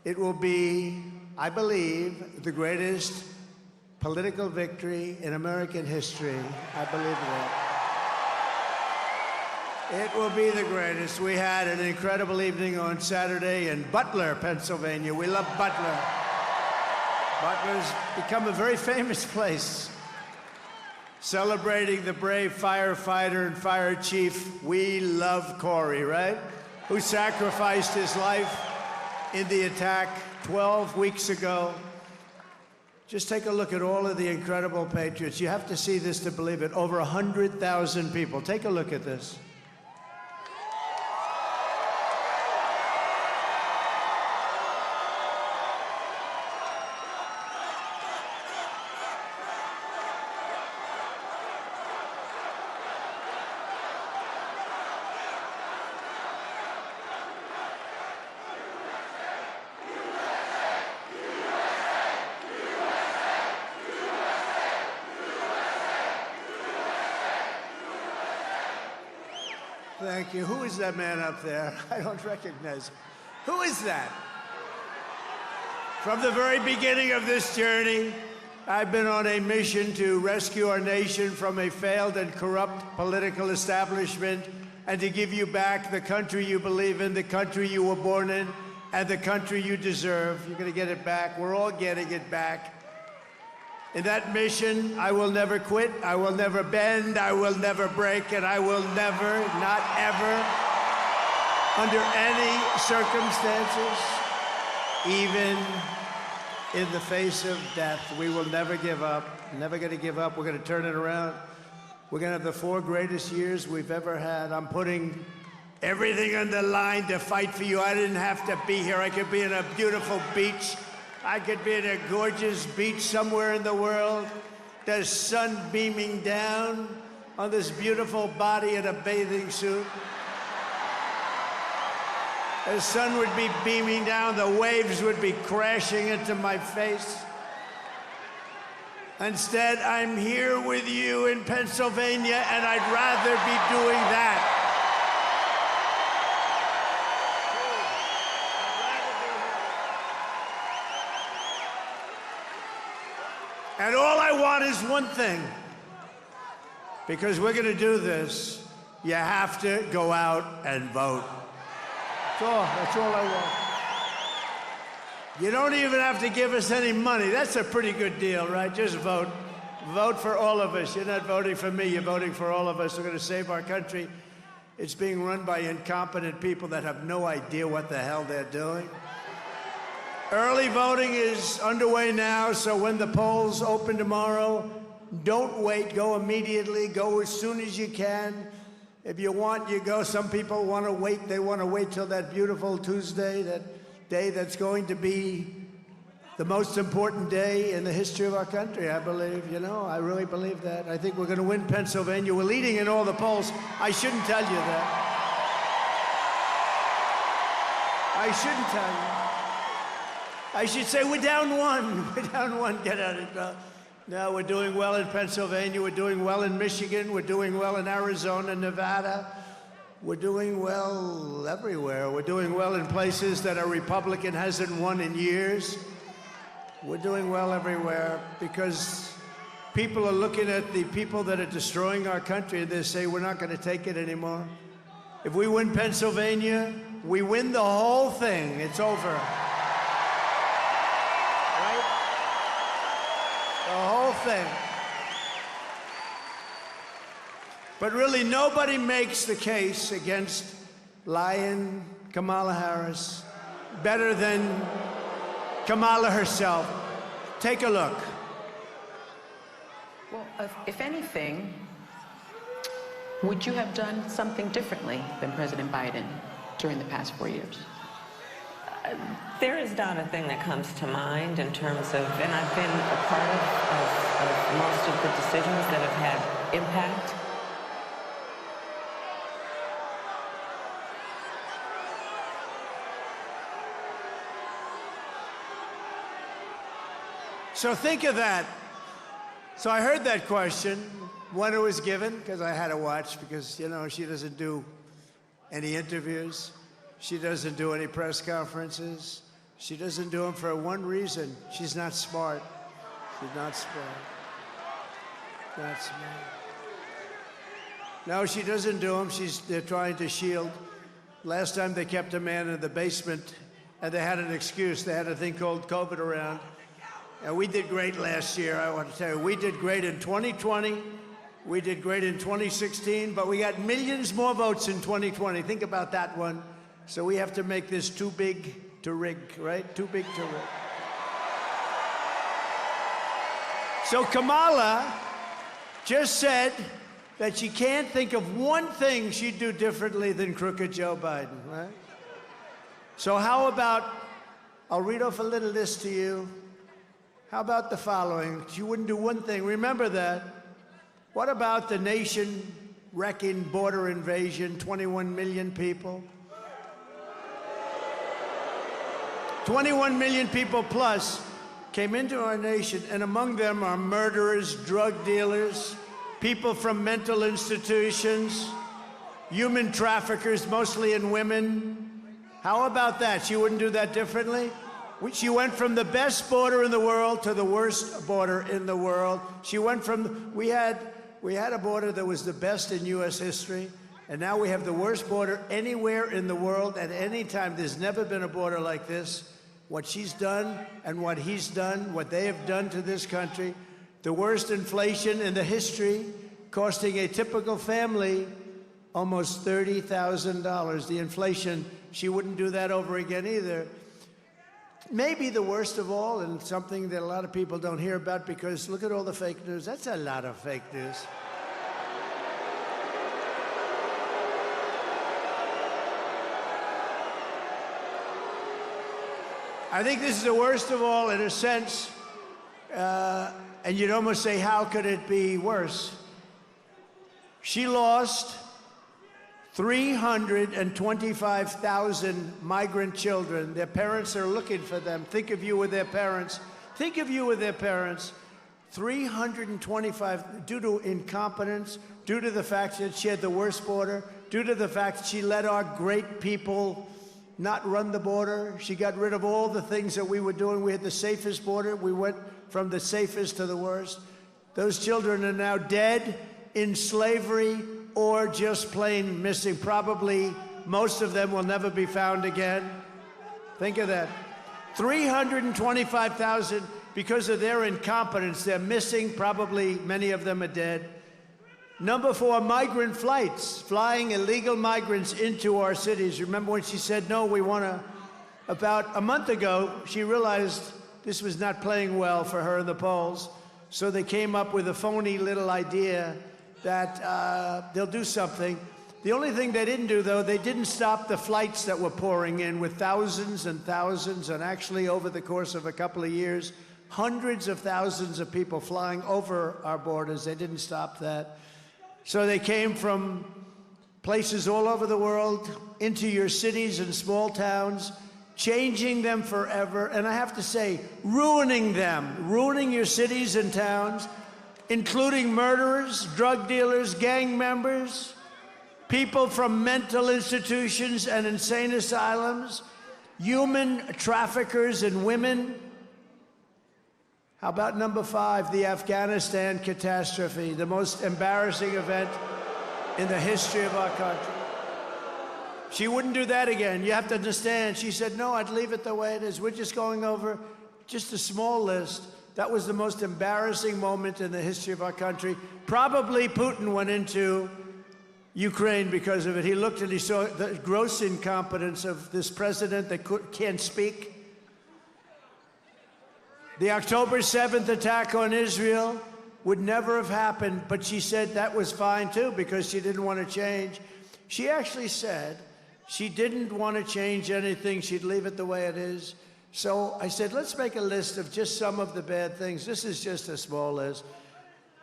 It will be, I believe, the greatest political victory in American history. I believe that. It will be the greatest. We had an incredible evening on Saturday in Butler, Pennsylvania. We love Butler. Butler's become a very famous place, celebrating the brave firefighter and fire chief. We love Corey, right? Who sacrificed his life in the attack 12 weeks ago. Just take a look at all of the incredible patriots. You have to see this to believe it. Over 100,000 people. Take a look at this. Thank you. Who is that man up there? I don't recognize him. Who is that? From the very beginning of this journey, I've been on a mission to rescue our nation from a failed and corrupt political establishment and to give you back the country you believe in, the country you were born in, and the country you deserve. You're going to get it back. We're all getting it back. In that mission, I will never quit, I will never bend, I will never break, and I will never, not ever, under any circumstances, even in the face of death, we will never give up. Never going to give up. We're going to turn it around. We're going to have the 4 greatest years we've ever had. I'm putting everything on the line to fight for you. I didn't have to be here. I could be in a beautiful beach. I could be in a gorgeous beach somewhere in the world. There's sun beaming down on this beautiful body in a bathing suit. The sun would be beaming down, the waves would be crashing into my face. Instead, I'm here with you in Pennsylvania, and I'd rather be doing that. And all I want is one thing, because we're going to do this. You have to go out and vote. That's all I want. You don't even have to give us any money. That's a pretty good deal, right? Just vote. Vote for all of us. You're not voting for me, you're voting for all of us. We're going to save our country. It's being run by incompetent people that have no idea what the hell they're doing. Early voting is underway now, so when the polls open tomorrow, don't wait, go immediately, go as soon as you can. If you want, you go. Some people want to wait. They want to wait till that beautiful Tuesday, that day that's going to be the most important day in the history of our country, I believe. You know, I really believe that. I think we're going to win Pennsylvania. We're leading in all the polls. I shouldn't tell you that. I shouldn't tell you. I should say we're down 1. We're down 1. Get out of it. No, we're doing well in Pennsylvania. We're doing well in Michigan. We're doing well in Arizona, Nevada. We're doing well everywhere. We're doing well in places that a Republican hasn't won in years. We're doing well everywhere because people are looking at the people that are destroying our country and they say, we're not going to take it anymore. If we win Pennsylvania, we win the whole thing. It's over. The whole thing. But really, nobody makes the case against lying Kamala Harris better than Kamala herself. Take a look. Well, if anything, would you have done something differently than President Biden during the past 4 years? There is not a thing that comes to mind in terms of, and I've been a part of most of the decisions that have had impact. So think of that. So I heard that question when it was given, because I had to watch, because, you know, she doesn't do any interviews. She doesn't do any press conferences. She doesn't do them for one reason. She's not smart. She's not smart. Not smart. No, she doesn't do them. They're trying to shield. Last time they kept a man in the basement, and they had an excuse. They had a thing called COVID around. And we did great last year, I want to tell you. We did great in 2020. We did great in 2016, but we got millions more votes in 2020. Think about that one. So we have to make this too big to rig, right? Too big to rig. So Kamala just said that she can't think of one thing she'd do differently than crooked Joe Biden, right? So how about, I'll read off a little list to you. How about the following? She wouldn't do one thing. Remember that. What about the nation-wrecking border invasion, 21 million people? 21 million people plus came into our nation, and among them are murderers, drug dealers, people from mental institutions, human traffickers, mostly in women. How about that? She wouldn't do that differently? She went from the best border in the world to the worst border in the world. She went from, we had a border that was the best in U.S. history, and now we have the worst border anywhere in the world at any time. There's never been a border like this. What she's done and what he's done, what they have done to this country, the worst inflation in the history, costing a typical family almost $30,000. The inflation, she wouldn't do that over again either. Maybe the worst of all, and something that a lot of people don't hear about because look at all the fake news. That's a lot of fake news. I think this is the worst of all in a sense, and you'd almost say, how could it be worse? She lost 325,000 migrant children. Their parents are looking for them. Think of you with their parents. Think of you with their parents. 325, due to incompetence, due to the fact that she had the worst border, due to the fact that she let our great people not run the border. She got rid of all the things that we were doing. We had the safest border. We went from the safest to the worst. Those children are now dead, in slavery, or just plain missing. Probably most of them will never be found again. Think of that. 325,000 because of their incompetence. They're missing. Probably many of them are dead. Number 4, migrant flights, flying illegal migrants into our cities. Remember when she said, no, we want to, about a month ago, she realized this was not playing well for her in the polls. So they came up with a phony little idea that they'll do something. The only thing they didn't do, though, they didn't stop the flights that were pouring in with thousands and thousands, and actually over the course of a couple of years, hundreds of thousands of people flying over our borders. They didn't stop that. So they came from places all over the world into your cities and small towns, changing them forever. And I have to say, ruining them, ruining your cities and towns, including murderers, drug dealers, gang members, people from mental institutions and insane asylums, human traffickers and women. How about number 5, the Afghanistan catastrophe, the most embarrassing event in the history of our country? She wouldn't do that again. You have to understand. She said, no, I'd leave it the way it is. We're just going over just a small list. That was the most embarrassing moment in the history of our country. Probably Putin went into Ukraine because of it. He looked and he saw the gross incompetence of this president that can't speak. The October 7th attack on Israel would never have happened, but she said that was fine too because she didn't want to change. She actually said she didn't want to change anything. She'd leave it the way it is. So I said, let's make a list of just some of the bad things. This is just a small list.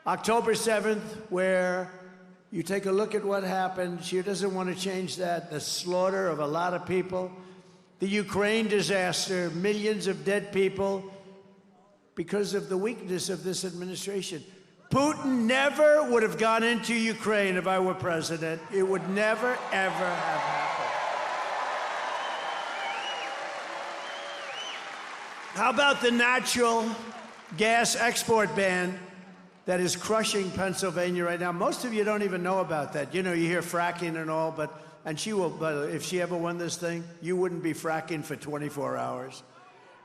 October 7th, where you take a look at what happened. She doesn't want to change that. The slaughter of a lot of people. The Ukraine disaster, millions of dead people because of the weakness of this administration. Putin never would have gone into Ukraine if I were president. It would never, ever have happened. How about the natural gas export ban that is crushing Pennsylvania right now? Most of you don't even know about that. You know, you hear fracking and all, but if she ever won this thing, you wouldn't be fracking for 24 hours.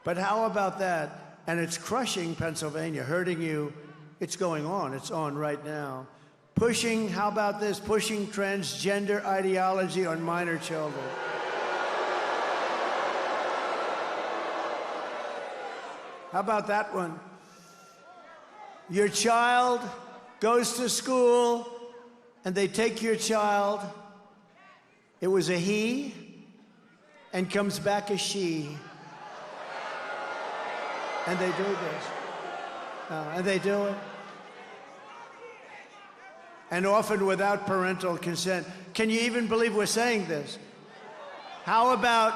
But how about that? And it's crushing Pennsylvania, hurting you. It's going on. It's on right now. How about this? Pushing transgender ideology on minor children. How about that one? Your child goes to school and they take your child. It was a he and comes back a she. And they do this. And they do it. And often without parental consent. Can you even believe we're saying this? How about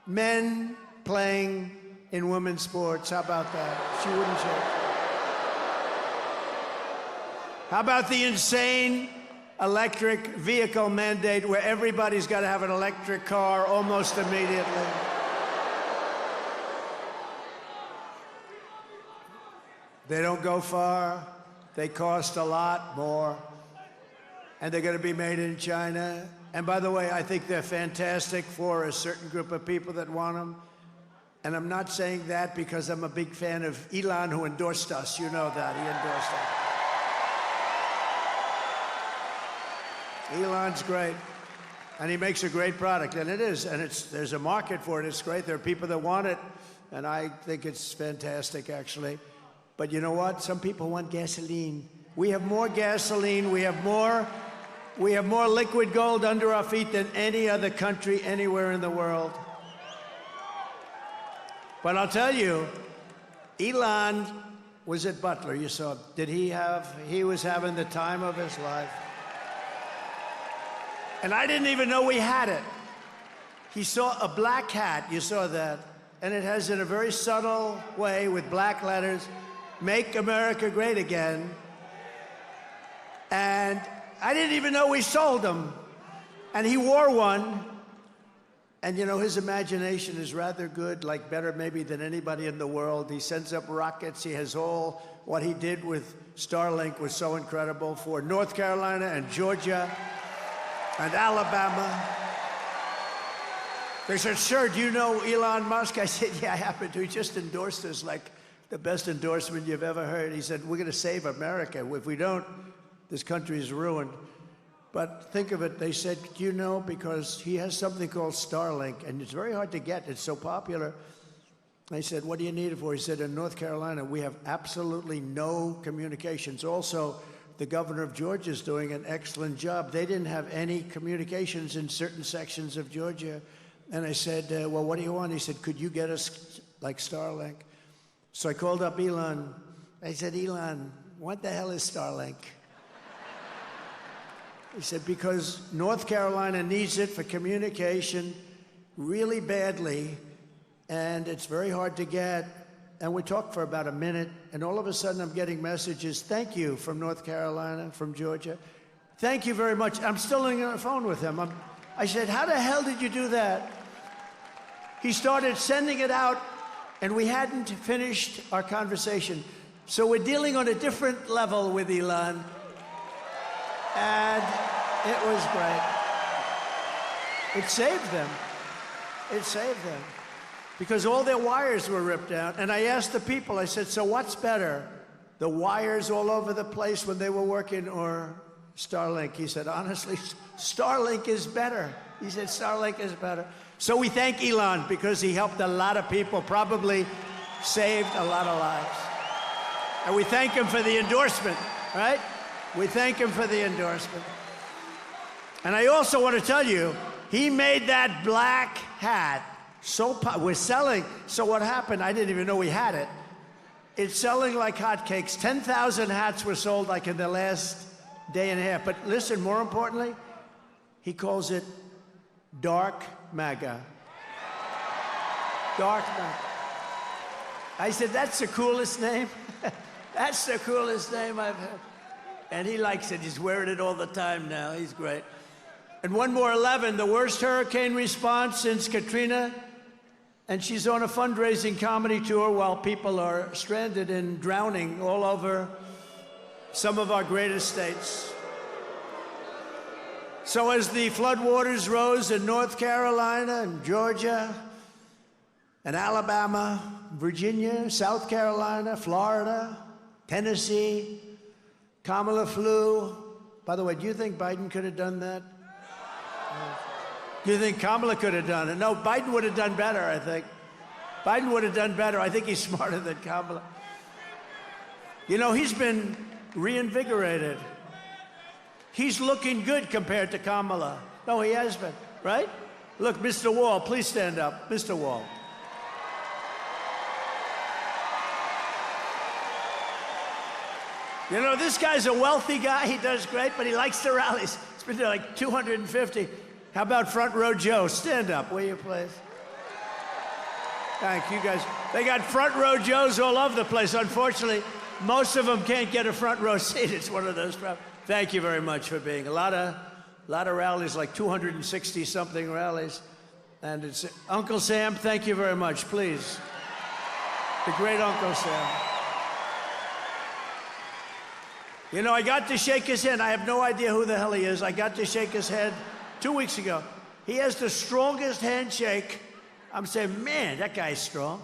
men playing in women's sports? How about that? She wouldn't check. How about the insane electric vehicle mandate where everybody's got to have an electric car almost immediately? They don't go far. They cost a lot more. And they're going to be made in China. And by the way, I think they're fantastic for a certain group of people that want them. And I'm not saying that because I'm a big fan of Elon, who endorsed us. You know that. He endorsed us. Elon's great. And he makes a great product. And it is. And there's a market for it. It's great. There are people that want it. And I think it's fantastic, actually. But you know what? Some people want gasoline. We have more gasoline. We have more liquid gold under our feet than any other country anywhere in the world. But I'll tell you, Elon was at Butler. You saw, he was having the time of his life. And I didn't even know we had it. He saw a black hat, you saw that. And it has, in a very subtle way, with black letters, "Make America Great Again." And I didn't even know we sold them. And he wore one. And, you know, his imagination is rather good, like better maybe than anybody in the world. He sends up rockets. He has what he did with Starlink was so incredible for North Carolina and Georgia and Alabama. They said, "Sir, do you know Elon Musk?" I said, "Yeah, I happen to. He just endorsed us like the best endorsement you've ever heard." He said, "We're going to save America. If we don't, this country is ruined." But think of it, they said, "Do you know?" Because he has something called Starlink, and it's very hard to get. It's so popular. They said, "What do you need it for?" He said, "In North Carolina, we have absolutely no communications." Also, the governor of Georgia is doing an excellent job. They didn't have any communications in certain sections of Georgia. And I said, "Well, what do you want?" He said, "Could you get us like Starlink?" So I called up Elon. I said, "Elon, what the hell is Starlink?" He said, "Because North Carolina needs it for communication really badly, and it's very hard to get." And we talked for about a minute, and all of a sudden I'm getting messages, "Thank you," from North Carolina, from Georgia. "Thank you very much." I'm still on the phone with him. I said, "How the hell did you do that?" He started sending it out, and we hadn't finished our conversation. So we're dealing on a different level with Elon. And it was great. It saved them. It saved them. Because all their wires were ripped out. And I asked the people, I said, "So what's better? The wires all over the place when they were working or Starlink?" He said, "Honestly, Starlink is better." He said, "Starlink is better." So we thank Elon because he helped a lot of people, probably saved a lot of lives. And we thank him for the endorsement, right? We thank him for the endorsement. And I also want to tell you, he made that black hat we're selling. So what happened, I didn't even know we had it. It's selling like hotcakes. 10,000 hats were sold like in the last day and a half. But listen, more importantly, he calls it Dark MAGA. Dark MAGA. I said, "That's the coolest name." That's the coolest name I've heard. And he likes it. He's wearing it all the time now. He's great. And one more, 11, the worst hurricane response since Katrina And she's on a fundraising comedy tour while people are stranded and drowning all over some of our greatest states. So as the floodwaters rose in North Carolina and Georgia and Alabama, Virginia, South Carolina, Florida, Tennessee, Kamala flew. By the way, do you think Biden could have done that? Do you think Kamala could have done it? No, Biden would have done better, I think. Biden would have done better. I think he's smarter than Kamala. You know, he's been reinvigorated. He's looking good compared to Kamala. No, he has been, right? Look, Mr. Wall, please stand up. Mr. Wall. You know, this guy's a wealthy guy. He does great, but he likes the rallies. It's been like 250. How about Front Row Joe? Stand up, will you, please? Thank you, guys. They got Front Row Joes all over the place. Unfortunately, most of them can't get a front row seat. It's one of those problems. Thank you very much for being. A lot of rallies, like 260-something rallies. And it's Uncle Sam, thank you very much, please. The great Uncle Sam. You know, I got to shake his hand. I have no idea who the hell he is. I got to shake his hand 2 weeks ago. He has the strongest handshake. I'm saying, man, that guy's strong.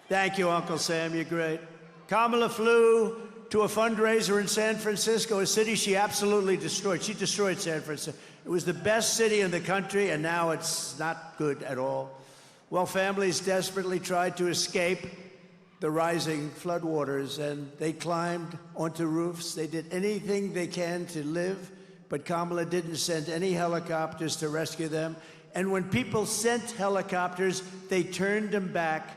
Thank you, Uncle Sam. You're great. Kamala flew to a fundraiser in San Francisco, a city she absolutely destroyed. She destroyed San Francisco. It was the best city in the country, and now it's not good at all. Well, families desperately tried to escape the rising floodwaters, and they climbed onto roofs. They did anything they can to live, but Kamala didn't send any helicopters to rescue them. And when people sent helicopters, they turned them back.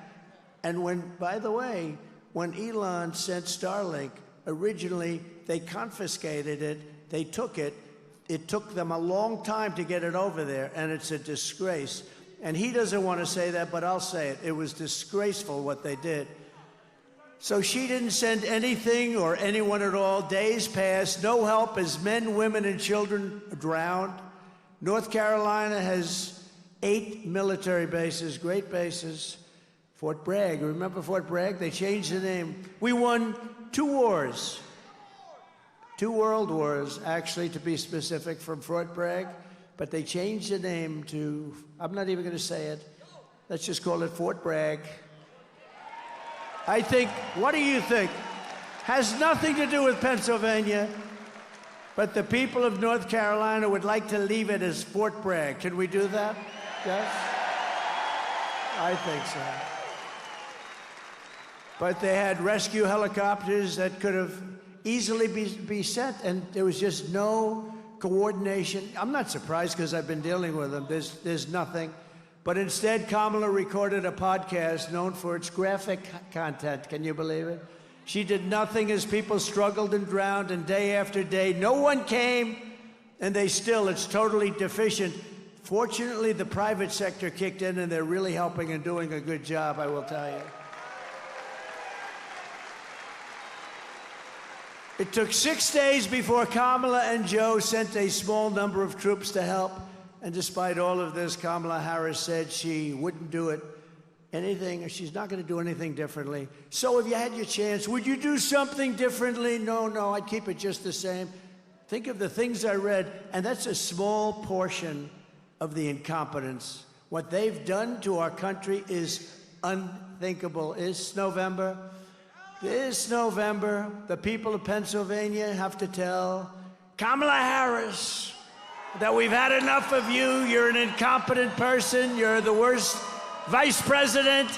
And when, by the way, when Elon sent Starlink, originally they confiscated it, they took it. It took them a long time to get it over there, and it's a disgrace. And he doesn't want to say that, but I'll say it. It was disgraceful what they did. So she didn't send anything or anyone at all. Days passed, no help as men, women, and children drowned. North Carolina has 8 military bases, great bases. Fort Bragg, remember Fort Bragg? They changed the name. We won 2 wars, 2 world wars, actually, to be specific, from Fort Bragg. But they changed the name to, I'm not even going to say it. Let's just call it Fort Bragg. I think, what do you think? Has nothing to do with Pennsylvania, but the people of North Carolina would like to leave it as Fort Bragg. Can we do that? Yes? I think so. But they had rescue helicopters that could have easily be sent, and there was just no coordination. I'm not surprised because I've been dealing with them. There's nothing. But instead, Kamala recorded a podcast known for its graphic content. Can you believe it? She did nothing as people struggled and drowned, and day after day, no one came, and it's totally deficient. Fortunately, the private sector kicked in, and they're really helping and doing a good job, I will tell you. It took 6 days before Kamala and Joe sent a small number of troops to help. And despite all of this, Kamala Harris said she wouldn't do anything. She's not going to do anything differently. So if you had your chance, would you do something differently? No, I'd keep it just the same. Think of the things I read, and that's a small portion of the incompetence. What they've done to our country is unthinkable. This November, the people of Pennsylvania have to tell Kamala Harris that we've had enough of you. You're an incompetent person. You're the worst vice president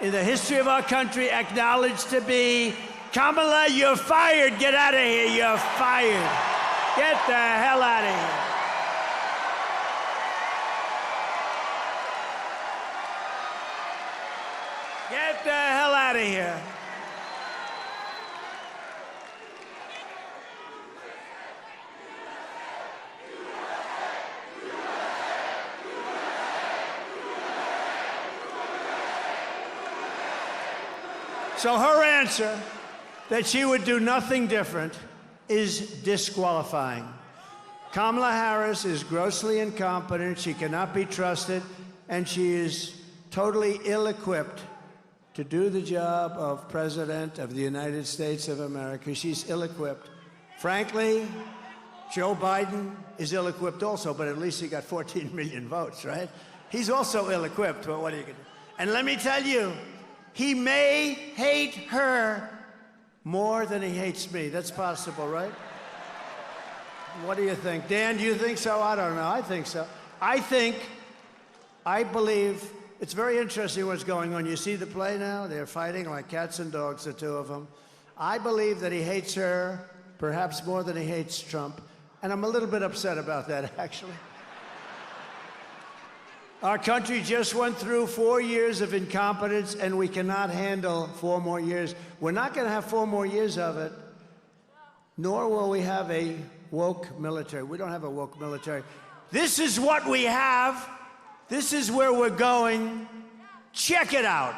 in the history of our country, acknowledged to be. Kamala, you're fired. Get out of here. You're fired. Get the hell out of here. Get the hell out of here. So her answer, that she would do nothing different, is disqualifying. Kamala Harris is grossly incompetent. She cannot be trusted, and she is totally ill-equipped to do the job of President of the United States of America. She's ill-equipped. Frankly, Joe Biden is ill-equipped also, but at least he got 14 million votes, right? He's also ill-equipped, but what are you going to do? And let me tell you, he may hate her more than he hates me. That's possible, right? What do you think? Dan, do you think so? I don't know. I think so. I believe, it's very interesting what's going on. You see the play now? They're fighting like cats and dogs, the two of them. I believe that he hates her perhaps more than he hates Trump. And I'm a little bit upset about that, actually. Our country just went through 4 years of incompetence, and we cannot handle 4 more years. We're not going to have 4 more years of it, nor will we have a woke military. We don't have a woke military. This is what we have. This is where we're going. Check it out.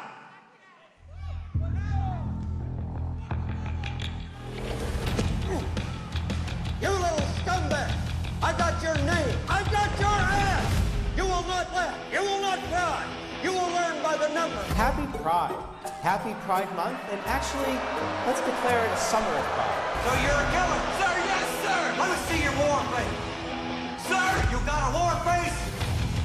You little scumbag! I got your name. I got your ass! You will not laugh. You will not cry. You will learn by the numbers. Happy Pride. Happy Pride Month. And actually, let's declare it a summer of pride. So you're a killer? Sir, yes, sir! Let me see your war face. Sir, you got a war face?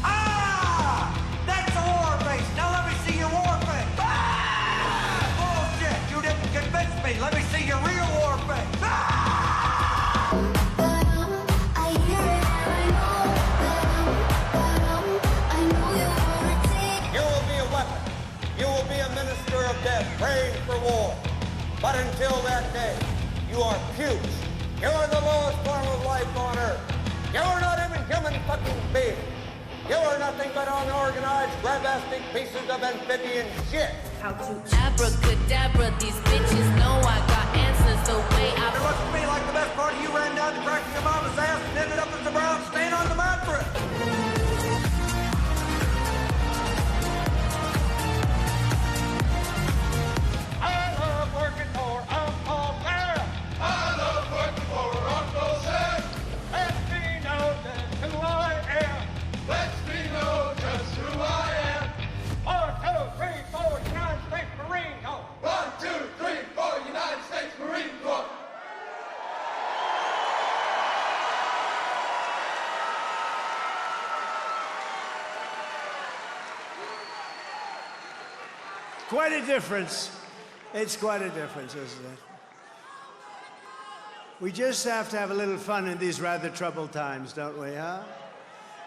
Ah! That's a war face. Now let me see your war face. Ah! Bullshit! You didn't convince me. Let me see your real war face. Ah! Of death, praying for war. But until that day, you are pukes. You are the lowest form of life on earth. You are not even human fucking beings. You are nothing but unorganized, grabastic pieces of amphibian shit. How to abracadabra, these bitches know I got answers the way I... It looks to me like the best part of you ran down to cracking your mama's ass and ended up as a brown stain on the mattress. Quite a difference. It's quite a difference, isn't it? We just have to have a little fun in these rather troubled times, don't we, huh?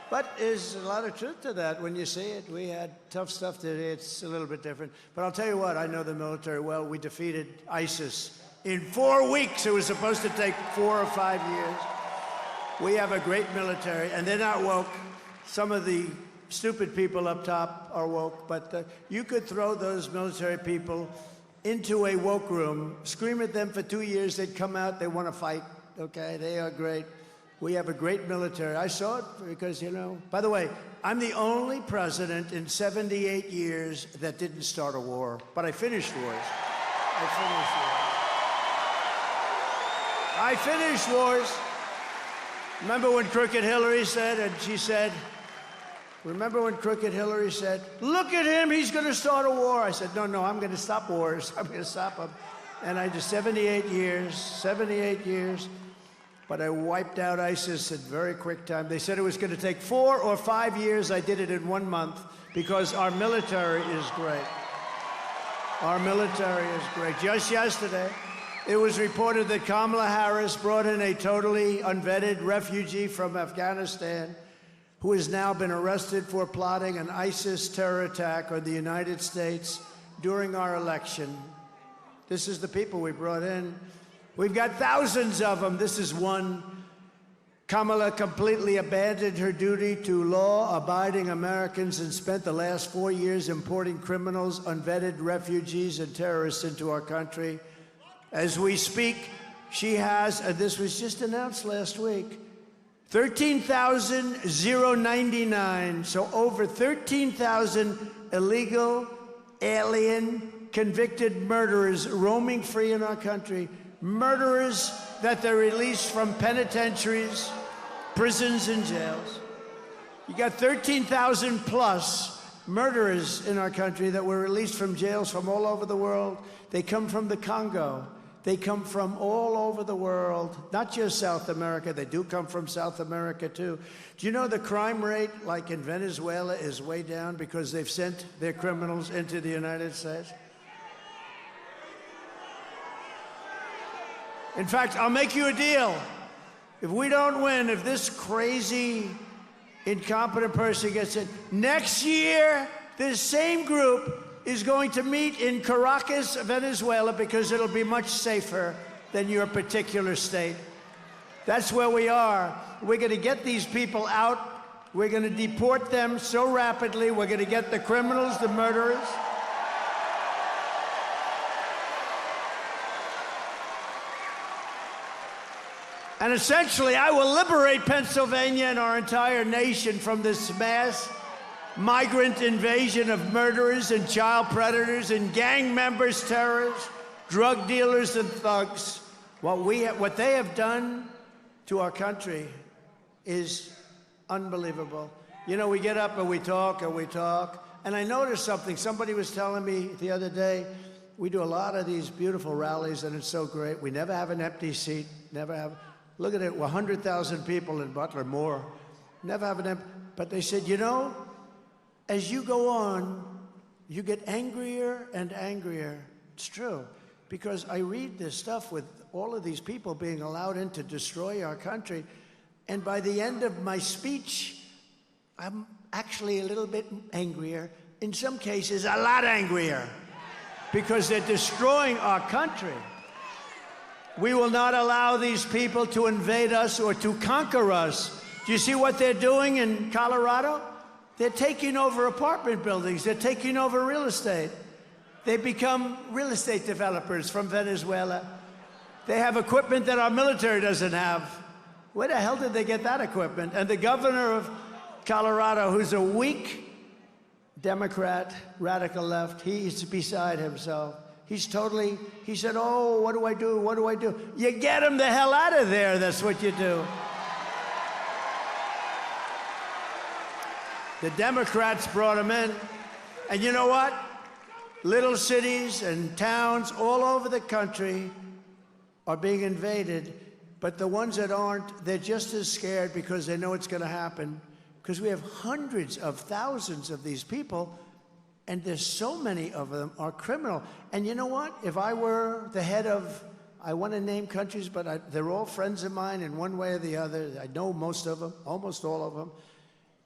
But there's a lot of truth to that when you see it. We had tough stuff today. It's a little bit different. But I'll tell you what, I know the military well. We defeated ISIS in 4 weeks. It was supposed to take 4 or 5 years. We have a great military, and they're not woke. Some of the stupid people up top are woke, but you could throw those military people into a woke room, scream at them for 2 years, they'd come out, they want to fight, okay? They are great. We have a great military. I saw it because, you know, by the way, I'm the only president in 78 years that didn't start a war, but I finished wars. I finished wars. Remember when Crooked Hillary said, and she said, remember when Crooked Hillary said, look at him, he's going to start a war. I said, no, I'm going to stop wars. I'm going to stop them. And I did 78 years, but I wiped out ISIS in very quick time. They said it was going to take 4 or 5 years. I did it in 1 month because our military is great. Our military is great. Just yesterday, it was reported that Kamala Harris brought in a totally unvetted refugee from Afghanistan who has now been arrested for plotting an ISIS terror attack on the United States during our election. This is the people we brought in. We've got thousands of them. This is one. Kamala completely abandoned her duty to law-abiding Americans and spent the last 4 years importing criminals, unvetted refugees, and terrorists into our country. As we speak, she has, and this was just announced last week, 13,099, so over 13,000 illegal, alien, convicted murderers roaming free in our country. Murderers that they're released from prisons, and jails. You got 13,000 plus murderers in our country that were released from jails from all over the world. They come from the Congo. They come from all over the world, not just South America. They do come from South America, too. Do you know the crime rate, like in Venezuela, is way down because they've sent their criminals into the United States? In fact, I'll make you a deal. If we don't win, if this crazy, incompetent person gets in, next year, this same group is going to meet in Caracas, Venezuela, because it'll be much safer than your particular state. That's where we are. We're going to get these people out. We're going to deport them so rapidly. We're going to get the criminals, the murderers. And essentially, I will liberate Pennsylvania and our entire nation from this mass migrant invasion of murderers and child predators and gang members, terrorists, drug dealers, and thugs. What they have done to our country is unbelievable. You know, we get up and we talk, and I noticed something. Somebody was telling me the other day, we do a lot of these beautiful rallies, and it's so great. We never have an empty seat, never have. Look at it, 100,000 people in Butler, more. Never have an empty. But they said, you know, as you go on, you get angrier and angrier. It's true, because I read this stuff with all of these people being allowed in to destroy our country, and by the end of my speech, I'm actually a little bit angrier. In some cases, a lot angrier, because they're destroying our country. We will not allow these people to invade us or to conquer us. Do you see what they're doing in Colorado? They're taking over apartment buildings. They're taking over real estate. They become real estate developers from Venezuela. They have equipment that our military doesn't have. Where the hell did they get that equipment? And the governor of Colorado, who's a weak Democrat, radical left, he's beside himself. He said, oh, what do I do? What do I do? You get him the hell out of there. That's what you do. The Democrats brought him in. And you know what? Little cities and towns all over the country are being invaded. But the ones that aren't, they're just as scared because they know it's going to happen. Because we have hundreds of thousands of these people, and there's so many of them are criminal. And you know what? If I were the head of, I want to name countries, but they're all friends of mine in one way or the other. I know most of them, almost all of them.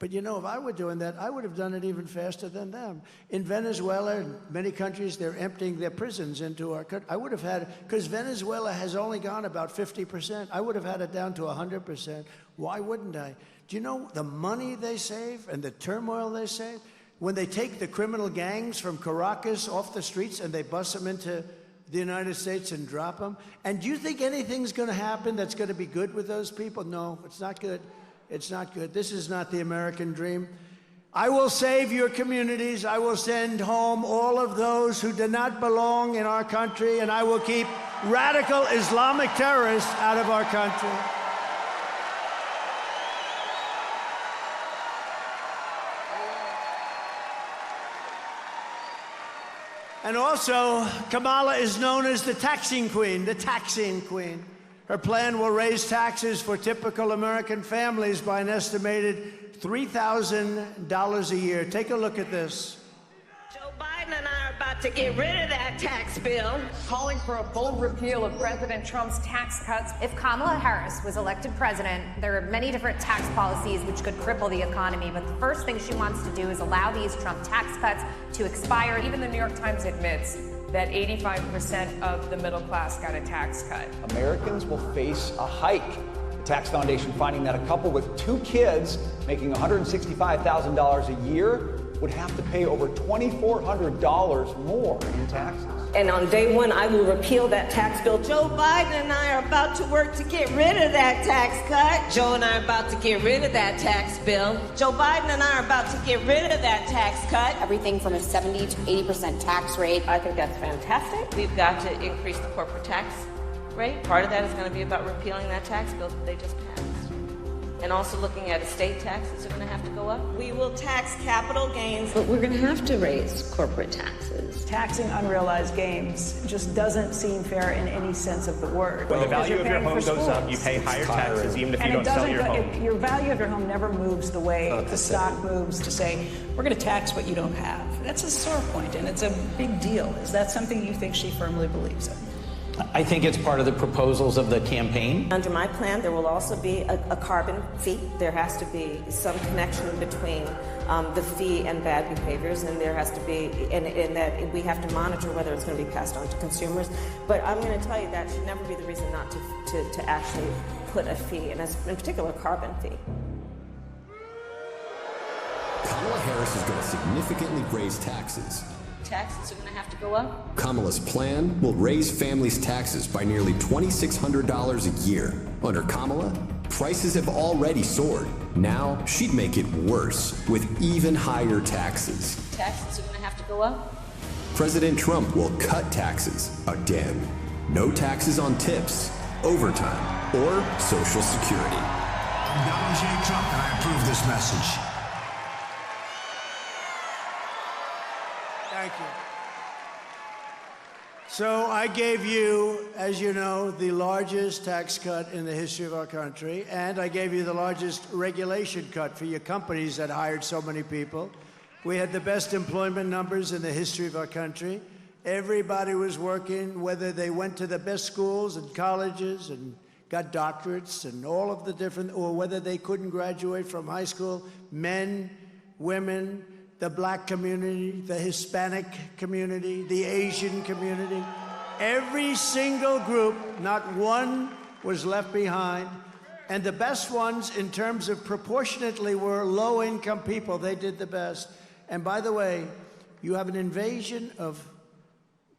But you know, if I were doing that, I would have done it even faster than them. In Venezuela, in many countries, they're emptying their prisons into our country. I would have had, because Venezuela has only gone about 50%. I would have had it down to 100%. Why wouldn't I? Do you know the money they save and the turmoil they save? When they take the criminal gangs from Caracas off the streets and they bus them into the United States and drop them. And do you think anything's going to happen that's going to be good with those people? No, it's not good. It's not good. This is not the American dream. I will save your communities. I will send home all of those who do not belong in our country, and I will keep radical Islamic terrorists out of our country. And also, Kamala is known as the taxing queen, the taxing queen. Her plan will raise taxes for typical American families by an estimated $3,000 a year. Take a look at this. Joe Biden and I are about to get rid of that tax bill. Calling for a full repeal of President Trump's tax cuts. If Kamala Harris was elected president, there are many different tax policies which could cripple the economy, but the first thing she wants to do is allow these Trump tax cuts to expire. Even the New York Times admits that 85% of the middle class got a tax cut. Americans will face a hike. The Tax Foundation finding that a couple with 2 kids making $165,000 a year would have to pay over $2,400 more in taxes. And on day one, I will repeal that tax bill. Joe Biden and I are about to work to get rid of that tax cut. Joe and I are about to get rid of that tax bill. Joe Biden and I are about to get rid of that tax cut. Everything from a 70 to 80% tax rate. I think that's fantastic. We've got to increase the corporate tax rate. Part of that is going to be about repealing that tax bill that they just passed. And also looking at estate taxes are going to have to go up. We will tax capital gains. But we're going to have to raise corporate taxes. Taxing unrealized gains just doesn't seem fair in any sense of the word. When the value of your home goes up, you pay higher taxes, even if you don't sell your home. Your value of your home never moves the way the stock moves to say, we're going to tax what you don't have. That's a sore point, and it's a big deal. Is that something you think she firmly believes in? I think it's part of the proposals of the campaign. Under my plan, there will also be a carbon fee. There has to be some connection between the fee and bad behaviors, and there has to be, and that we have to monitor whether it's going to be passed on to consumers. But I'm going to tell you that should never be the reason not to actually put a fee, and in particular, a carbon fee. Kamala Harris is going to significantly raise taxes. Taxes are going to have to go up. Kamala's plan will raise families' taxes by nearly $2,600 a year. Under Kamala, prices have already soared. Now she'd make it worse with even higher taxes. Taxes are going to have to go up. President Trump will cut taxes again. No taxes on tips, overtime, or Social Security. I'm Donald J. Trump, and I approve this message. Thank you. So I gave you, as you know, the largest tax cut in the history of our country, and I gave you the largest regulation cut for your companies that hired so many people. We had the best employment numbers in the history of our country. Everybody was working, whether they went to the best schools and colleges and got doctorates and all of the different, or whether they couldn't graduate from high school, men, women, the black community, the Hispanic community, the Asian community. Every single group, not one was left behind. And the best ones in terms of proportionately were low-income people. They did the best. And by the way, you have an invasion of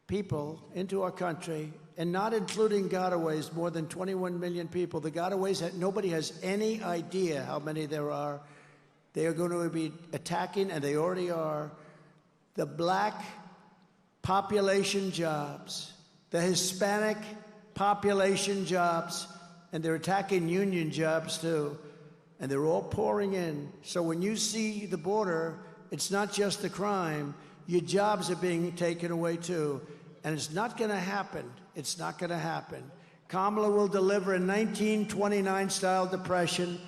people into our country, and not including gotaways, more than 21 million people. The gotaways, nobody has any idea how many there are. They are going to be attacking, and they already are, the black population jobs, the Hispanic population jobs, and they're attacking union jobs too. And they're all pouring in. So when you see the border, it's not just the crime, your jobs are being taken away too. And it's not going to happen. It's not going to happen. Kamala will deliver a 1929-style depression.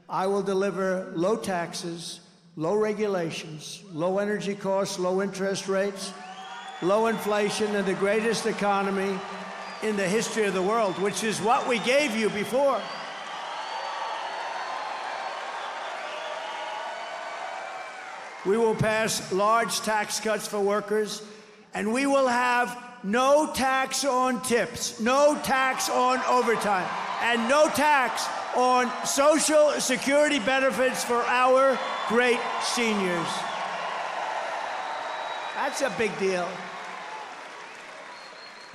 I will deliver low taxes, low regulations, low energy costs, low interest rates, low inflation, and the greatest economy in the history of the world, which is what we gave you before. We will pass large tax cuts for workers, and we will have no tax on tips, no tax on overtime, and no tax on Social Security benefits for our great seniors. That's a big deal.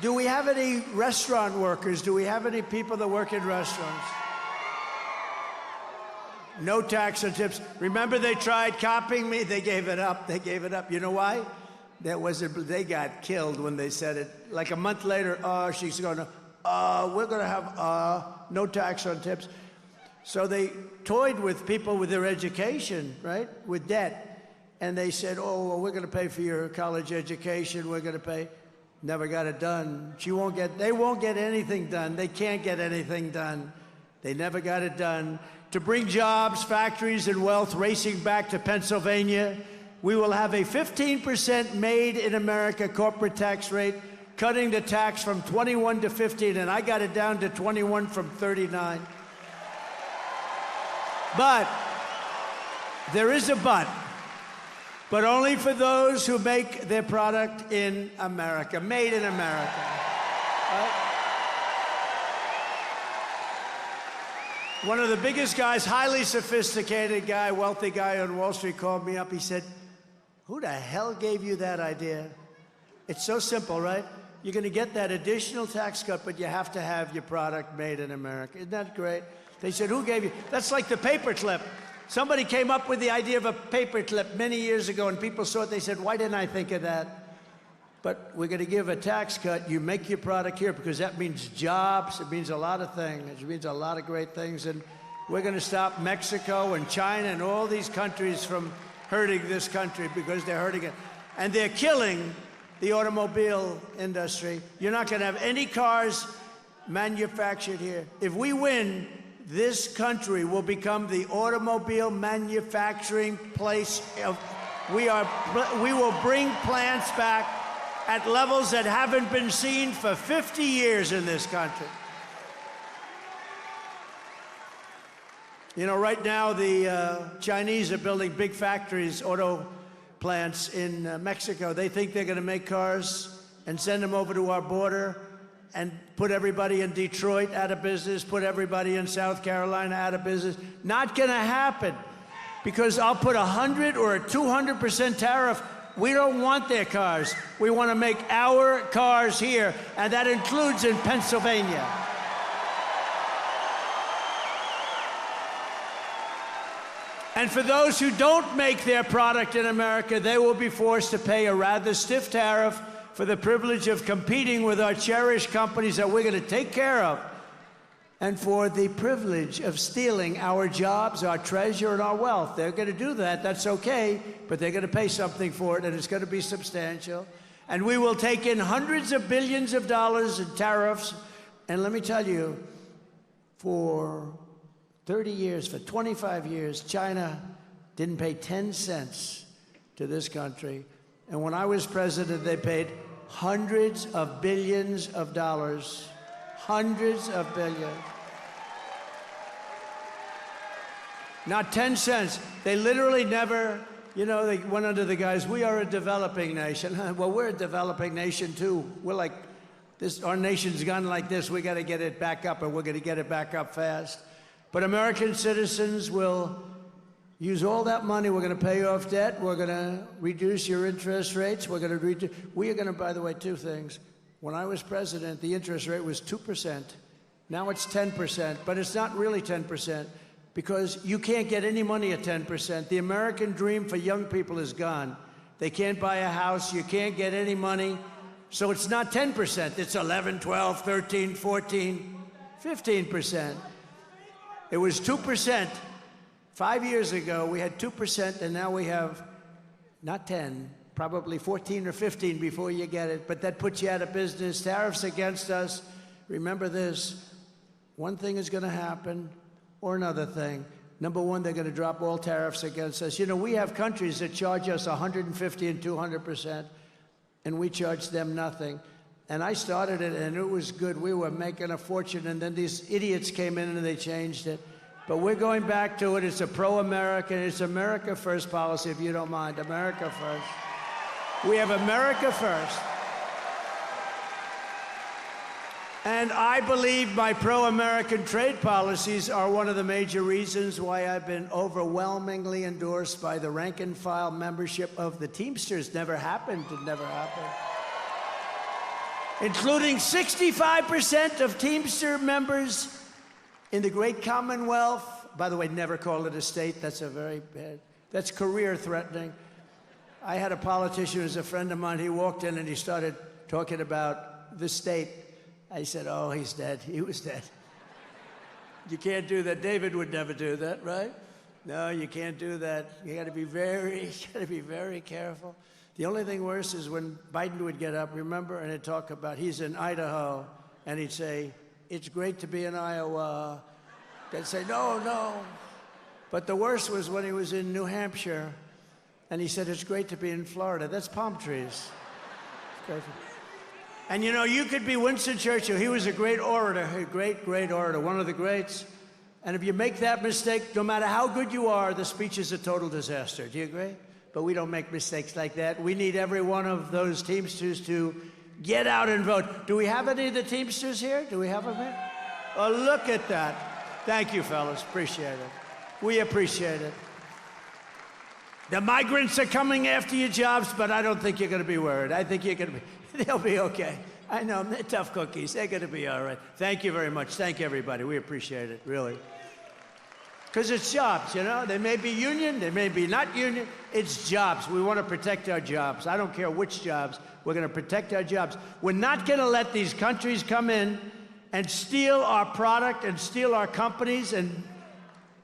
Do we have any restaurant workers? Do we have any people that work in restaurants? No tax on tips. Remember, they tried copying me? They gave it up. They gave it up. You know why? They got killed when they said it. Like a month later, she's going to, we're going to have no tax on tips. So they toyed with people with their education, right, with debt. And they said, oh, well, we're going to pay for your college education. We're going to pay. Never got it done. They won't get anything done. They can't get anything done. They never got it done. To bring jobs, factories, and wealth racing back to Pennsylvania, we will have a 15% made in America corporate tax rate, cutting the tax from 21 to 15, and I got it down to 21 from 39. But there is a but only for those who make their product in America, made in America. Right? One of the biggest guys, highly sophisticated guy, wealthy guy on Wall Street called me up. He said, who the hell gave you that idea? It's so simple, right? You're going to get that additional tax cut, but you have to have your product made in America. Isn't that great? They said, who gave you? That's like the paperclip. Somebody came up with the idea of a paperclip many years ago, and people saw it. They said, why didn't I think of that? But we're going to give a tax cut. You make your product here because that means jobs. It means a lot of things. It means a lot of great things. And We're going to stop Mexico and China and all these countries from hurting this country because they're hurting it. And they're killing the automobile industry. You're not going to have any cars manufactured here. If we win, this country will become the automobile manufacturing place. We will bring plants back at levels that haven't been seen for 50 years in this country. You know, right now the Chinese are building big factories, auto plants in Mexico. They think they're going to make cars and send them over to our border and put everybody in Detroit out of business, put everybody in South Carolina out of business. Not going to happen, because I'll put 100 or a 200% tariff. We don't want their cars. We want to make our cars here, and that includes in Pennsylvania. And for those who don't make their product in America, they will be forced to pay a rather stiff tariff for the privilege of competing with our cherished companies that we're going to take care of, and for the privilege of stealing our jobs, our treasure, and our wealth. They're going to do that. That's okay, but they're going to pay something for it, and it's going to be substantial. And we will take in hundreds of billions of dollars in tariffs. And let me tell you, for 30 years, for 25 years, China didn't pay 10 cents to this country. And when I was president, they paid hundreds of billions of dollars. Hundreds of billions. Not 10 cents. They literally never, you know, they went under the guise, we are a developing nation. Well, we're a developing nation too. We're like this, our nation's gone like this. We got to get it back up, and we're going to get it back up fast. But American citizens will use all that money. We're going to pay off debt. We're going to reduce your interest rates. We are going to, by the way, two things. When I was president, the interest rate was 2%. Now it's 10%, but it's not really 10% because you can't get any money at 10%. The American dream for young people is gone. They can't buy a house. You can't get any money. So it's not 10%. It's 11, 12, 13, 14, 15%. It was 2%. 5 years ago, we had 2%, and now we have not 10, probably 14 or 15 before you get it, but that puts you out of business. Tariffs against us. Remember this, one thing is going to happen or another thing. Number one, they're going to drop all tariffs against us. You know, we have countries that charge us 150 and 200%, and we charge them nothing. And I started it, and it was good. We were making a fortune, and then these idiots came in and they changed it. But we're going back to it. It's a pro-American, it's America first policy, if you don't mind. America first. We have America first. And I believe my pro-American trade policies are one of the major reasons why I've been overwhelmingly endorsed by the rank and file membership of the Teamsters. Never happened. It never happened. Including 65% of Teamster members in the great Commonwealth. By the way, never call it a state. That's a very bad, that's career threatening. I had a politician who was a friend of mine. He walked in and he started talking about the state. I said, oh, he's dead. He was dead. You can't do that. David would never do that, right? No, you can't do that. You got to be very careful. The only thing worse is when Biden would get up, remember, and he'd talk about, he's in Idaho, and he'd say, it's great to be in Iowa. They'd say, no, no. But the worst was when he was in New Hampshire, and he said, it's great to be in Florida. That's palm trees. And you know, you could be Winston Churchill. He was a great orator, a great, great orator, one of the greats. And if you make that mistake, no matter how good you are, the speech is a total disaster. Do you agree? But we don't make mistakes like that. We need every one of those Teamsters to get out and vote. Do we have any of the Teamsters here? Do we have them here? Oh, look at that. Thank you, fellas. Appreciate it. We appreciate it. The migrants are coming after your jobs, but I don't think you're going to be worried. I think you're going to be, they'll be okay. I know, they're tough cookies. They're going to be all right. Thank you very much. Thank you, everybody. We appreciate it, really. Because it's jobs, you know? They may be union, they may be not union. It's jobs. We want to protect our jobs. I don't care which jobs. We're going to protect our jobs. We're not going to let these countries come in and steal our product and steal our companies and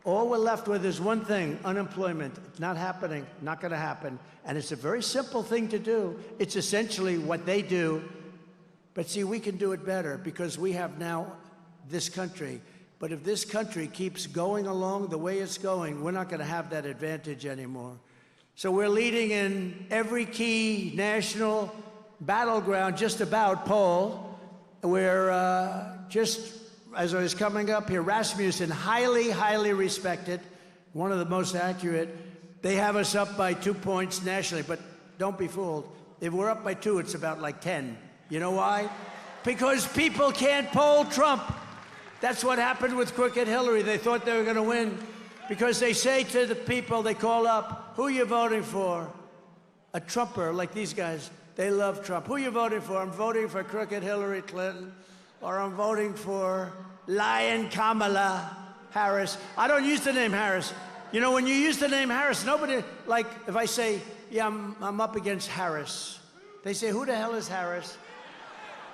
All we're left with is one thing, unemployment. It's not happening, not going to happen. And it's a very simple thing to do. It's essentially what they do. But see, we can do it better because we have now this country. But if this country keeps going along the way it's going, we're not going to have that advantage anymore. So we're leading in every key national battleground, just about poll. We're just, as I was coming up here, Rasmussen, highly, highly respected, one of the most accurate. They have us up by 2 points nationally, but don't be fooled. If we're up by 2, it's about like 10. You know why? Because people can't poll Trump. That's what happened with crooked Hillary. They thought they were going to win because they say to the people they call up, who are you voting for? A Trumper, like these guys. They love Trump. Who are you voting for? I'm voting for crooked Hillary Clinton, or I'm voting for Lion Kamala Harris. I don't use the name Harris. You know, when you use the name Harris, nobody, like if I say, yeah, I'm up against Harris, they say, who the hell is Harris?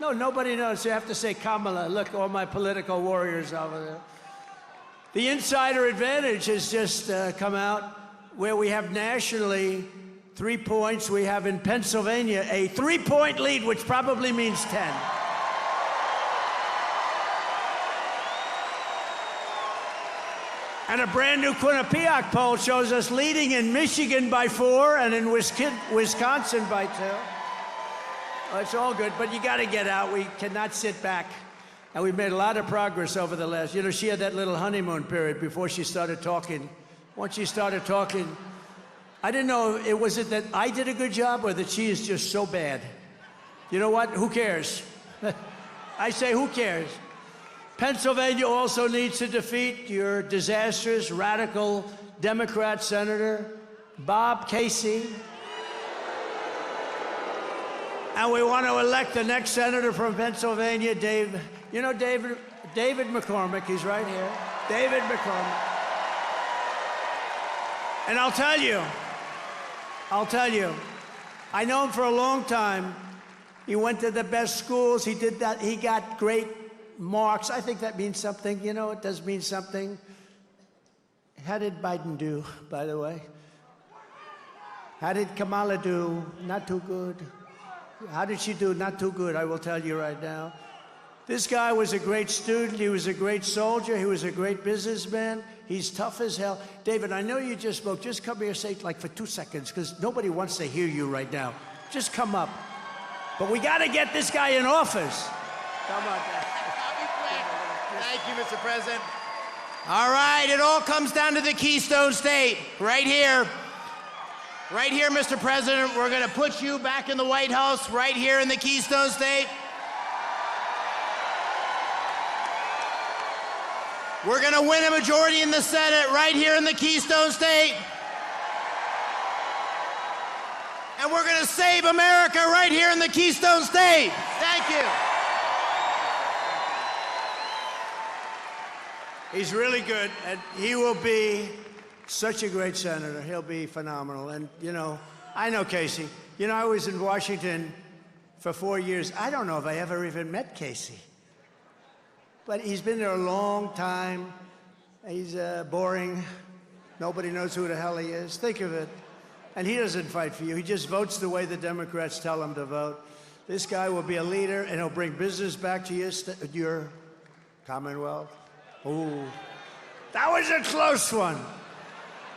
No, nobody knows. You have to say Kamala. Look, all my political warriors over there. The insider advantage has just come out where we have nationally 3 points. We have in Pennsylvania a 3-point lead, which probably means 10. And a brand new Quinnipiac poll shows us leading in Michigan by 4 and in Wisconsin by 2. Well, it's all good, but you got to get out. We cannot sit back. And we've made a lot of progress over the last, you know, she had that little honeymoon period before she started talking. Once she started talking, I didn't know, was it that I did a good job or that she is just so bad? You know what? Who cares? I say, who cares? Pennsylvania also needs to defeat your disastrous, radical Democrat Senator, Bob Casey. And we want to elect the next senator from Pennsylvania, David McCormick. He's right here. David McCormick. And I'll tell you, I know him for a long time. He went to the best schools. He did that. He got great marks. I think that means something. You know, it does mean something. How did Biden do, by the way? How did Kamala do? Not too good. How did she do? Not too good, I will tell you right now. This guy was a great student. He was a great soldier. He was a great businessman. He's tough as hell. David, I know you just spoke. Just come here, say like for 2 seconds, because nobody wants to hear you right now. Just come up. But we got to get this guy in office. Come on, Dad. Thank you, Mr. President. All right, it all comes down to the Keystone State, right here. Right here, Mr. President, we're going to put you back in the White House, right here in the Keystone State. We're going to win a majority in the Senate, right here in the Keystone State. And we're going to save America right here in the Keystone State. Thank you. He's really good, and he will be such a great senator. He'll be phenomenal. And, you know, I know Casey. You know, I was in Washington for 4 years. I don't know if I ever even met Casey. But he's been there a long time. He's boring. Nobody knows who the hell he is. Think of it. And he doesn't fight for you. He just votes the way the Democrats tell him to vote. This guy will be a leader, and he'll bring business back to your Commonwealth. Ooh, that was a close one.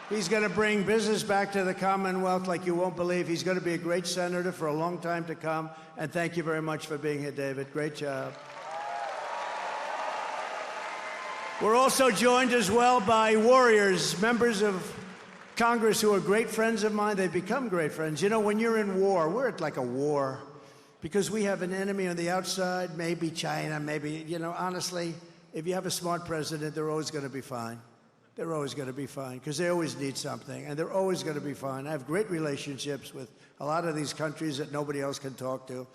He's going to bring business back to the Commonwealth like you won't believe. He's going to be a great senator for a long time to come. And thank you very much for being here, David. Great job. We're also joined as well by warriors, members of Congress who are great friends of mine. They've become great friends. You know, when you're in war, we're at like a war because we have an enemy on the outside, maybe China, maybe, you know, honestly, if you have a smart president, they're always going to be fine. They're always going to be fine because they always need something, and they're always going to be fine. I have great relationships with a lot of these countries that nobody else can talk to.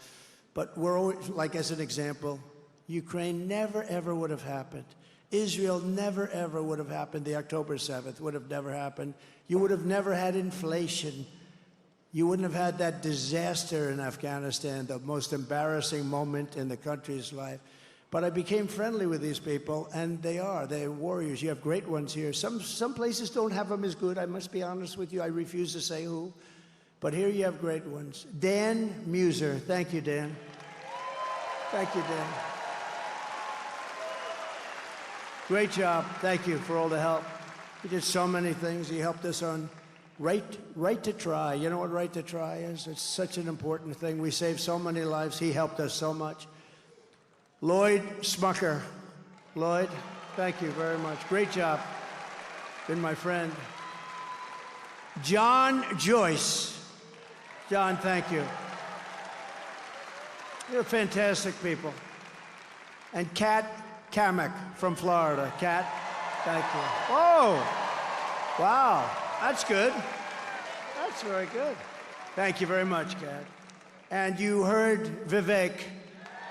But we're always, like as an example, Ukraine never, ever would have happened. Israel never, ever would have happened. The October 7th would have never happened. You would have never had inflation. You wouldn't have had that disaster in Afghanistan, the most embarrassing moment in the country's life. But I became friendly with these people, and they're warriors. You have great ones here. Some places don't have them as good, I must be honest with you. I refuse to say who. But here you have great ones. Dan Muser. Thank you, Dan. Thank you, Dan. Great job. Thank you for all the help. He did so many things. He helped us on right to try. You know what right to try is? It's such an important thing. We saved so many lives. He helped us so much. Lloyd Smucker. Lloyd, thank you very much. Great job. Been my friend. John Joyce. John, thank you. You're fantastic people. And Kat Kamek from Florida. Kat, thank you. Oh, wow, that's good. That's very good. Thank you very much, Kat. And you heard Vivek.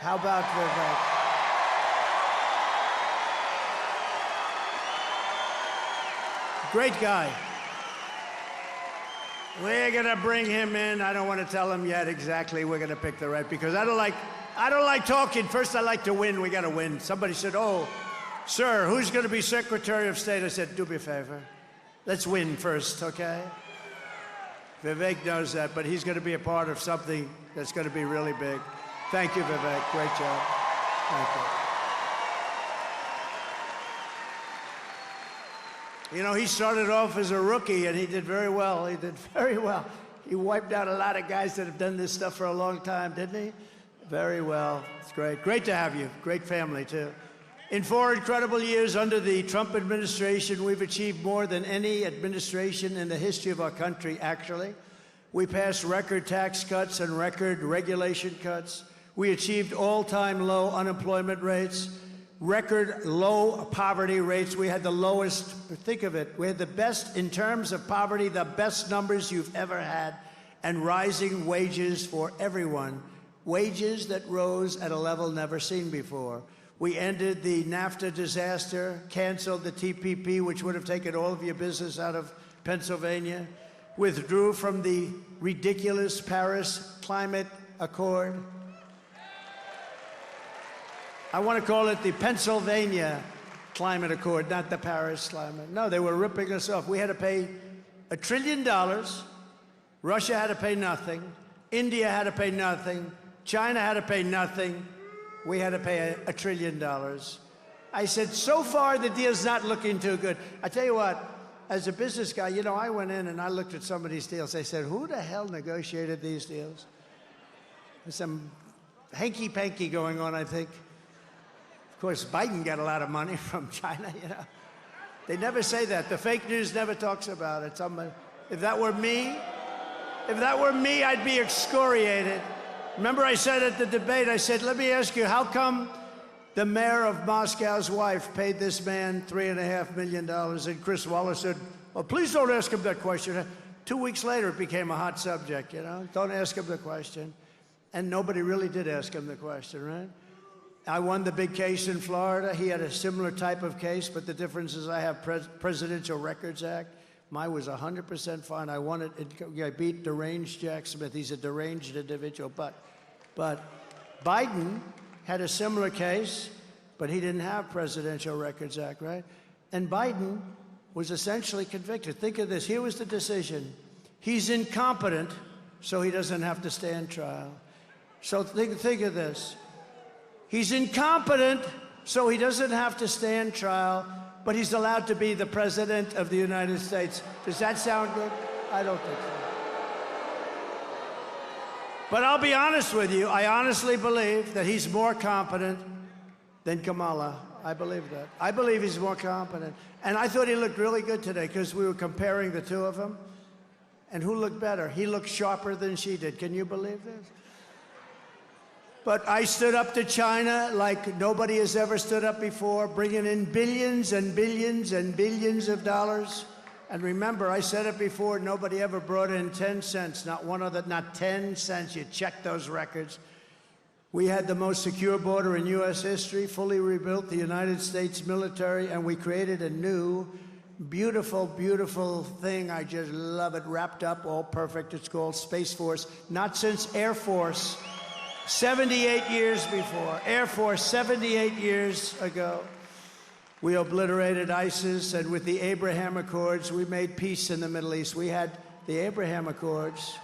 How about Vivek? Great guy. We're gonna bring him in. I don't want to tell him yet exactly. We're gonna pick the right, because I don't like talking. First, I like to win. We gotta win. Somebody said, "Oh, sir, who's gonna be Secretary of State?" I said, "Do me a favor. Let's win first, okay?" Vivek knows that, but he's gonna be a part of something that's gonna be really big. Thank you, Vivek. Great job. Thank you. You know, he started off as a rookie, and he did very well. He did very well. He wiped out a lot of guys that have done this stuff for a long time, didn't he? Very well. It's great. Great to have you. Great family, too. In 4 incredible years under the Trump administration, we've achieved more than any administration in the history of our country, actually. We passed record tax cuts and record regulation cuts. We achieved all-time low unemployment rates, record low poverty rates. We had the lowest, think of it, we had the best, in terms of poverty, the best numbers you've ever had, and rising wages for everyone, wages that rose at a level never seen before. We ended the NAFTA disaster, canceled the TPP, which would have taken all of your business out of Pennsylvania, withdrew from the ridiculous Paris Climate Accord. I want to call it the Pennsylvania Climate Accord, not the Paris Climate. No, they were ripping us off. We had to pay $1 trillion. Russia had to pay nothing. India had to pay nothing. China had to pay nothing. We had to pay $1 trillion. I said, so far, the deal's not looking too good. I tell you what, as a business guy, you know, I went in and I looked at some of these deals. I said, who the hell negotiated these deals? There's some hanky-panky going on, I think. Of course, Biden got a lot of money from China, you know. They never say that. The fake news never talks about it. If that were me, I'd be excoriated. Remember I said at the debate, I said, let me ask you, how come the mayor of Moscow's wife paid this man $3.5 million? And Chris Wallace said, well, please don't ask him that question. 2 weeks later, it became a hot subject, you know. Don't ask him the question. And nobody really did ask him the question, right? I won the big case in Florida. He had a similar type of case, but the difference is I have Presidential Records Act. Mine was 100% fine. I won it. I beat deranged Jack Smith. He's a deranged individual. But Biden had a similar case, but he didn't have Presidential Records Act, right? And Biden was essentially convicted. Think of this. Here was the decision. He's incompetent, so he doesn't have to stand trial. So think of this. He's incompetent, so he doesn't have to stand trial, but he's allowed to be the President of the United States. Does that sound good? I don't think so. But I'll be honest with you. I honestly believe that he's more competent than Kamala. I believe that. I believe he's more competent. And I thought he looked really good today because we were comparing the two of them. And who looked better? He looked sharper than she did. Can you believe this? But I stood up to China like nobody has ever stood up before, bringing in billions and billions and billions of dollars. And remember, I said it before, nobody ever brought in 10 cents, not one other, not 10 cents. You check those records. We had the most secure border in U.S. history, fully rebuilt the United States military, and we created a new, beautiful, beautiful thing. I just love it, wrapped up, all perfect. It's called Space Force. Not since Air Force. 78 years before. Air Force, 78 years ago. We obliterated ISIS, and with the Abraham Accords, we made peace in the Middle East. We had the Abraham Accords.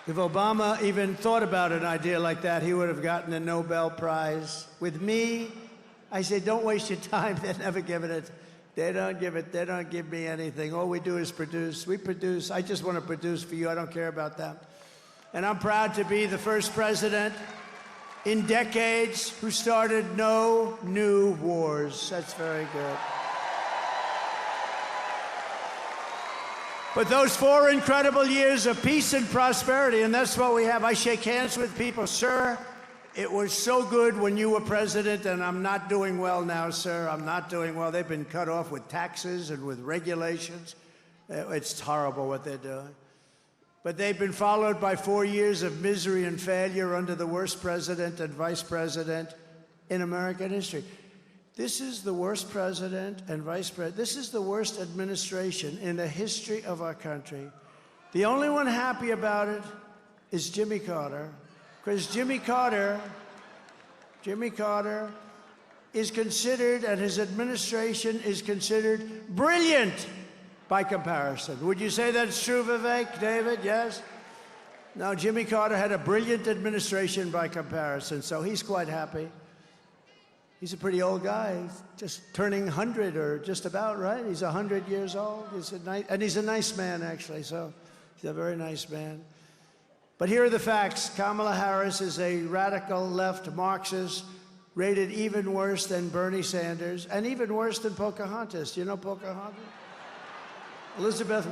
If Obama even thought about an idea like that, he would have gotten a Nobel Prize. With me, I say, don't waste your time. They're never giving it. They don't give it. They don't give me anything. All we do is produce. We produce. I just want to produce for you. I don't care about them. And I'm proud to be the first president in decades who started no new wars. That's very good. But those 4 incredible years of peace and prosperity, and that's what we have. I shake hands with people. Sir, it was so good when you were president, and I'm not doing well now, sir. I'm not doing well. They've been cut off with taxes and with regulations. It's horrible what they're doing. But they've been followed by 4 years of misery and failure under the worst president and vice president in American history. This is the worst president and vice president. This is the worst administration in the history of our country. The only one happy about it is Jimmy Carter, because Jimmy Carter is considered, and his administration is considered brilliant by comparison. Would you say that's true, Vivek, David? Yes? Now, Jimmy Carter had a brilliant administration by comparison, so he's quite happy. He's a pretty old guy, just turning 100 or just about, right? He's 100 years old. He's a nice man, actually, so he's a very nice man. But here are the facts. Kamala Harris is a radical left Marxist, rated even worse than Bernie Sanders, and even worse than Pocahontas. Do you know Pocahontas? Elizabeth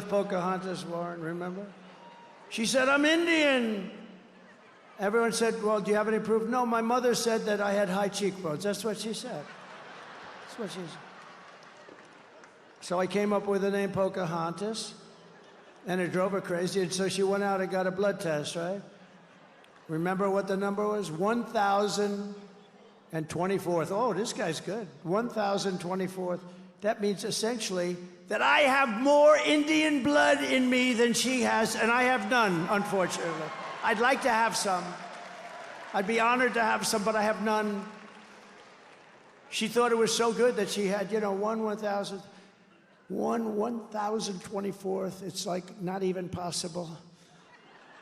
Pocahontas Warren, remember? She said, I'm Indian. Everyone said, well, do you have any proof? No, my mother said that I had high cheekbones. That's what she said. That's what she said. So I came up with the name Pocahontas, and it drove her crazy, and so she went out and got a blood test, right? Remember what the number was? 1,024th. Oh, this guy's good. 1,024th. That means essentially that I have more Indian blood in me than she has, and I have none, unfortunately. I'd like to have some. I'd be honored to have some, but I have none. She thought it was so good that she had, 1,024th. It's like not even possible.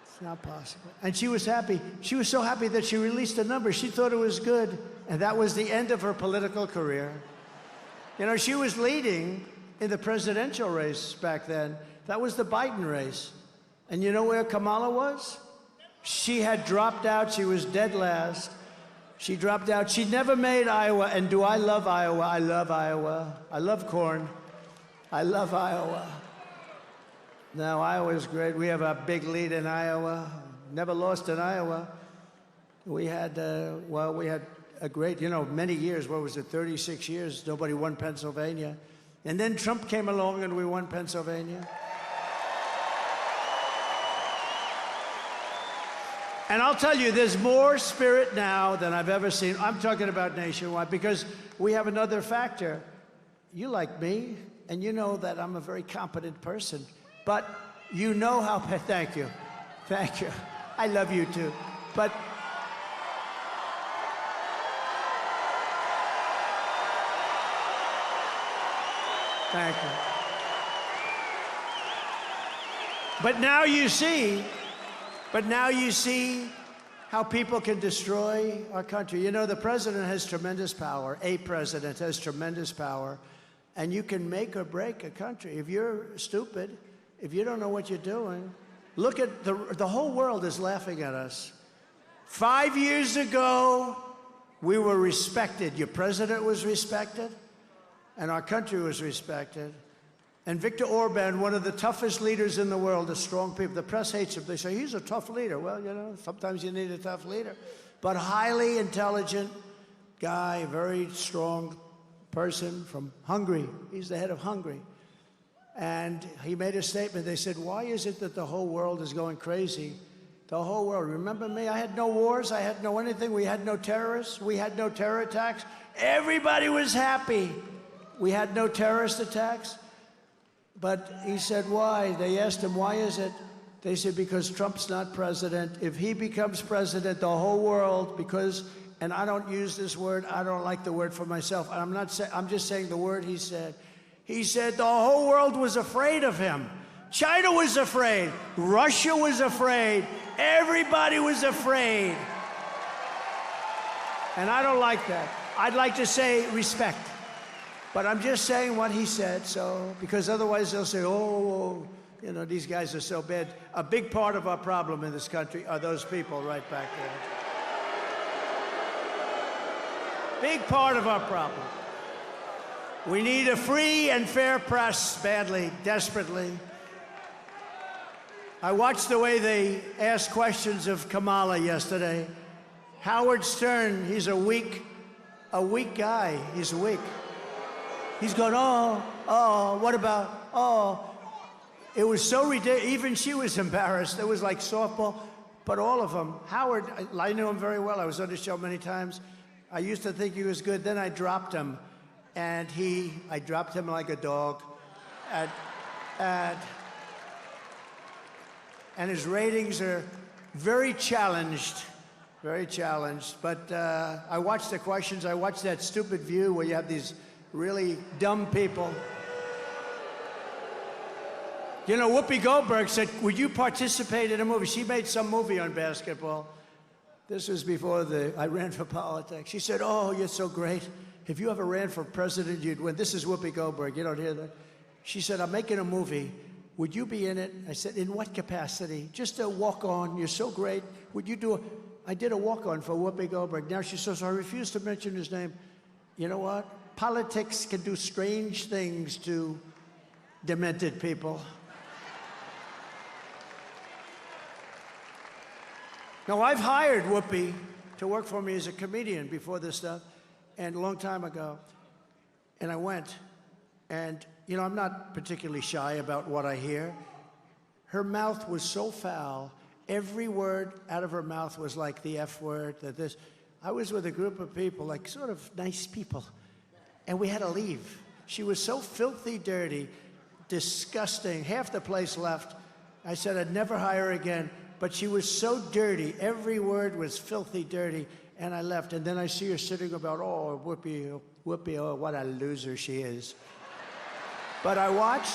It's not possible. And she was happy. She was so happy that she released a number. She thought it was good, and that was the end of her political career. She was leading in the presidential race back then. That was the Biden race. And you know where Kamala was? She had dropped out. She was dead last. She dropped out. She never made Iowa. And do I love Iowa? I love Iowa. I love corn. I love Iowa. Now, Iowa's great. We have a big lead in Iowa. Never lost in Iowa. We had a great, many years. What was it, 36 years? Nobody won Pennsylvania. And then Trump came along and we won Pennsylvania. And I'll tell you, there's more spirit now than I've ever seen. I'm talking about nationwide because we have another factor. You like me, and you know that I'm a very competent person. But you know how, thank you. Thank you. I love you too. But thank you. But now you see how people can destroy our country. The president has tremendous power. A president has tremendous power. And you can make or break a country. If you're stupid, if you don't know what you're doing, look at the whole world is laughing at us. 5 years ago, we were respected. Your president was respected, and our country was respected. And Viktor Orban, one of the toughest leaders in the world, the strong people. The press hates him. They say, he's a tough leader. Well, sometimes you need a tough leader. But highly intelligent guy, very strong person from Hungary. He's the head of Hungary. And he made a statement. They said, why is it that the whole world is going crazy? The whole world. Remember me? I had no wars. I had no anything. We had no terrorists. We had no terror attacks. Everybody was happy. We had no terrorist attacks. But he said, why? They asked him, why is it They said, because Trump's not president. If he becomes president, the whole world, and I don't use this word, I don't like the word for myself. I'm just saying the word he said. He said the whole world was afraid of him. China was afraid. Russia was afraid. Everybody was afraid. And I don't like that. I'd like to say respect. But I'm just saying what he said, because otherwise they'll say, oh, you know, these guys are so bad. A big part of our problem in this country are those people right back there. Big part of our problem. We need a free and fair press badly, desperately. I watched the way they asked questions of Kamala yesterday. Howard Stern, he's a weak guy. He's weak. He's going, oh, what about, oh. It was so ridiculous. Even she was embarrassed. It was like softball. But all of them. Howard, I knew him very well. I was on the show many times. I used to think he was good. Then I dropped him. And I dropped him like a dog. And his ratings are very challenged. Very challenged. But I watched the questions. I watched that stupid View where you have these really dumb people. You know, Whoopi Goldberg said, would you participate in a movie? She made some movie on basketball. This was before I ran for politics. She said, oh, you're so great. If you ever ran for president, you'd win. This is Whoopi Goldberg. You don't hear that? She said, I'm making a movie. Would you be in it? I said, in what capacity? Just a walk-on. You're so great. Would you do I did a walk-on for Whoopi Goldberg. Now she says, I refuse to mention his name. You know what? Politics can do strange things to demented people. Now, I've hired Whoopi to work for me as a comedian before this stuff, and a long time ago. And I went, and, you know, I'm not particularly shy about what I hear. Her mouth was so foul, every word out of her mouth was like the F word, that this. I was with a group of people, like sort of nice people, and we had to leave. She was so filthy dirty, disgusting, half the place left. I said I'd never hire her again. But she was so dirty. Every word was filthy dirty. And I left. And then I see her sitting about, oh, Whoopi, oh, what a loser she is. But I watched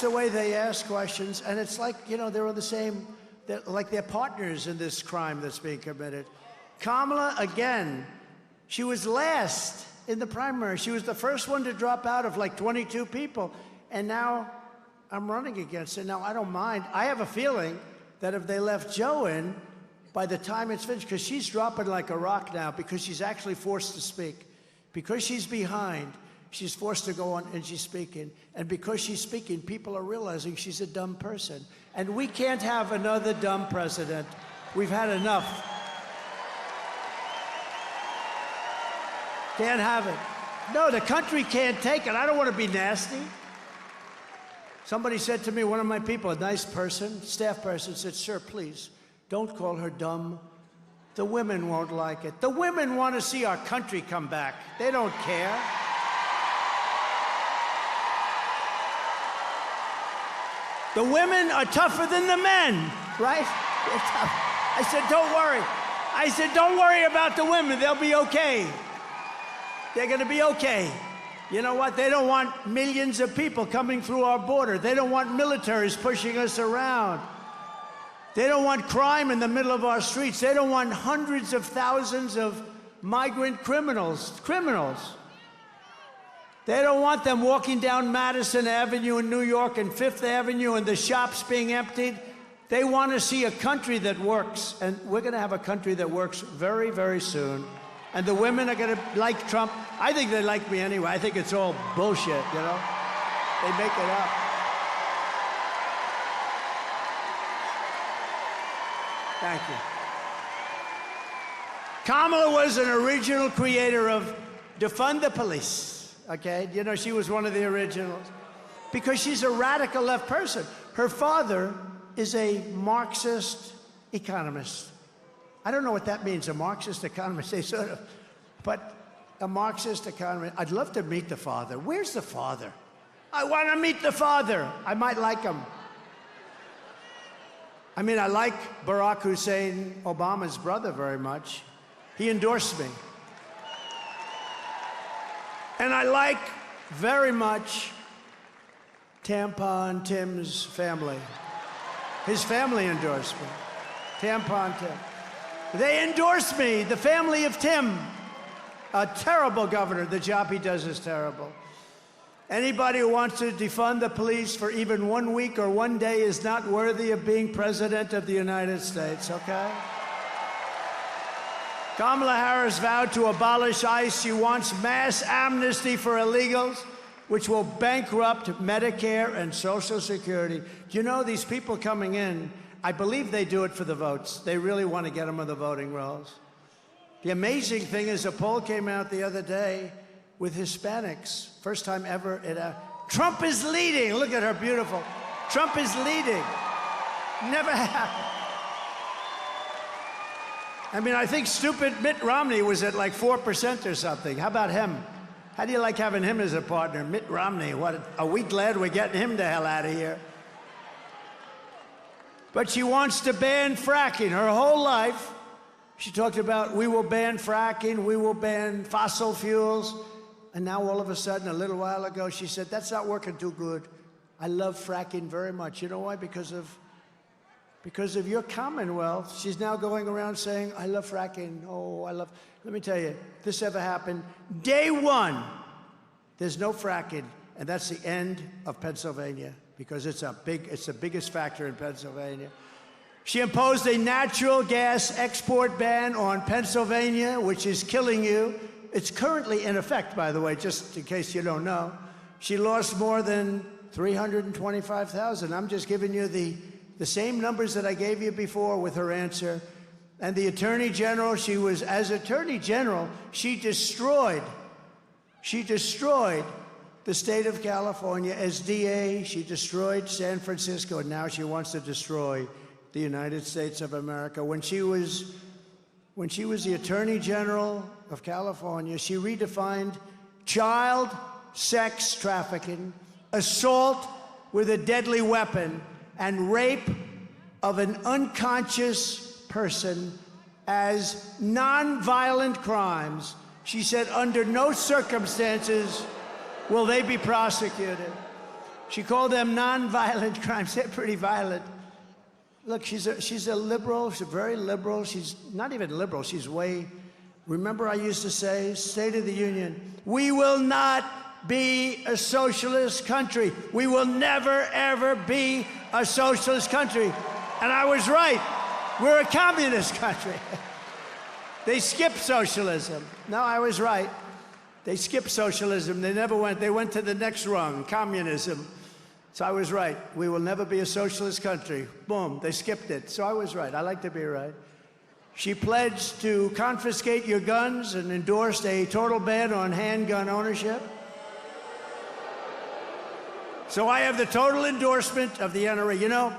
the way they ask questions. And it's like, you know, they're on the same, like they're partners in this crime that's being committed. Kamala, again, she was last in the primary. She was the first one to drop out of like 22 people. And now I'm running against it. Now, I don't mind. I have a feeling that if they left Joe in, by the time it's finished, because she's dropping like a rock now, because she's actually forced to speak. Because she's behind, she's forced to go on and she's speaking. And because she's speaking, people are realizing she's a dumb person. And we can't have another dumb president. We've had enough. Can't have it. No, the country can't take it. I don't want to be nasty. Somebody said to me, one of my people, a nice person, staff person, said, sir, please, don't call her dumb. The women won't like it. The women want to see our country come back. They don't care. The women are tougher than the men, right? They're tough. I said, don't worry. I said, don't worry about the women. They'll be okay. They're going to be okay. You know what? They don't want millions of people coming through our border. They don't want militaries pushing us around. They don't want crime in the middle of our streets. They don't want hundreds of thousands of migrant criminals. They don't want them walking down Madison Avenue in New York and Fifth Avenue and the shops being emptied. They want to see a country that works. And we're going to have a country that works very, very soon. And the women are going to like Trump. I think they like me anyway. I think it's all bullshit, you know? They make it up. Thank you. Kamala was an original creator of defund the police, okay? You know, she was one of the originals. Because she's a radical left person. Her father is a Marxist economist. I don't know what that means, a Marxist economist. They sort of, but a Marxist economist. I'd love to meet the father. Where's the father? I want to meet the father. I might like him. I mean, I like Barack Hussein Obama's brother very much. He endorsed me. And I like very much Tampon Tim's family. His family endorsed me. Tampon Tim. They endorsed me, the family of Tim. A terrible governor. The job he does is terrible. Anybody who wants to defund the police for even 1 week or 1 day is not worthy of being president of the United States, okay? Kamala Harris vowed to abolish ICE. She wants mass amnesty for illegals, which will bankrupt Medicare and Social Security. Do you know these people coming in, I believe they do it for the votes. They really want to get them on the voting rolls. The amazing thing is a poll came out the other day with Hispanics. First time ever. Trump is leading. Look at her, beautiful. Trump is leading. Never happened. I mean, I think stupid Mitt Romney was at like 4% or something. How about him? How do you like having him as a partner? Mitt Romney, are we glad we're getting him the hell out of here? But she wants to ban fracking. Her whole life, she talked about, we will ban fracking, we will ban fossil fuels. And now all of a sudden, a little while ago, she said, that's not working too good. I love fracking very much. You know why? Because of your Commonwealth. She's now going around saying, I love fracking. Oh, I love... Let me tell you, if this ever happened, day one, there's no fracking. And that's the end of Pennsylvania, because it's the biggest factor in Pennsylvania. She imposed a natural gas export ban on Pennsylvania, which is killing you. It's currently in effect, by the way, just in case you don't know. She lost more than 325,000. I'm just giving you the same numbers that I gave you before with her answer. And the Attorney General, as Attorney General, she destroyed the state of California. As DA, she destroyed San Francisco, and now she wants to destroy the United States of America. When she was the Attorney General of California, she redefined child sex trafficking, assault with a deadly weapon, and rape of an unconscious person as non-violent crimes. She said under no circumstances will they be prosecuted. She called them non-violent crimes. They're pretty violent. Look, she's a liberal. She's very liberal. She's not even liberal. She's way... Remember I used to say, State of the Union, we will not be a socialist country. We will never, ever be a socialist country. And I was right. We're a communist country. They skipped socialism. No, I was right. They skipped socialism. They went to the next rung, communism. So I was right. We will never be a socialist country. Boom, they skipped it. So I was right. I like to be right. She pledged to confiscate your guns and endorsed a total ban on handgun ownership. So I have the total endorsement of the NRA. You know,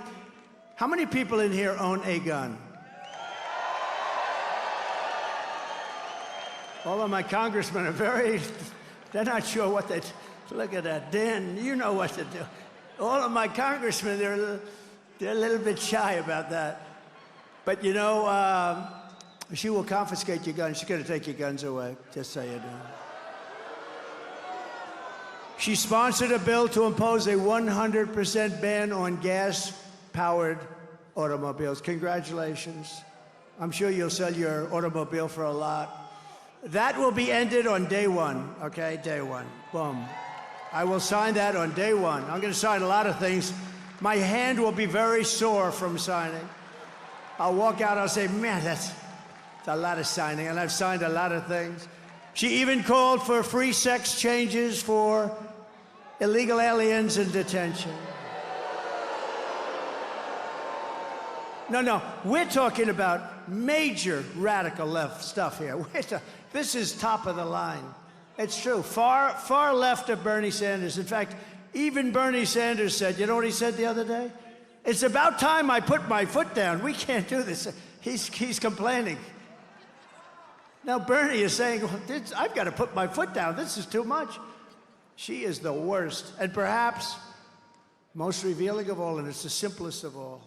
how many people in here own a gun? All of my congressmen are they're not sure what they... Look at that. Dan, you know what to do. All of my congressmen, they're a little bit shy about that. But, you know, she will confiscate your guns. She's going to take your guns away, just so you know. She sponsored a bill to impose a 100% ban on gas-powered automobiles. Congratulations. I'm sure you'll sell your automobile for a lot. That will be ended on day one, okay? Day one. Boom. I will sign that on day one. I'm going to sign a lot of things. My hand will be very sore from signing. I'll walk out, I'll say, man, that's a lot of signing, and I've signed a lot of things. She even called for free sex changes for illegal aliens in detention. No, we're talking about major radical left stuff here. This is top of the line. It's true. Far left of Bernie Sanders. In fact, even Bernie Sanders said, you know what he said the other day? It's about time I put my foot down. We can't do this. He's complaining. Now Bernie is saying, well, I've got to put my foot down. This is too much. She is the worst, and perhaps most revealing of all, and it's the simplest of all.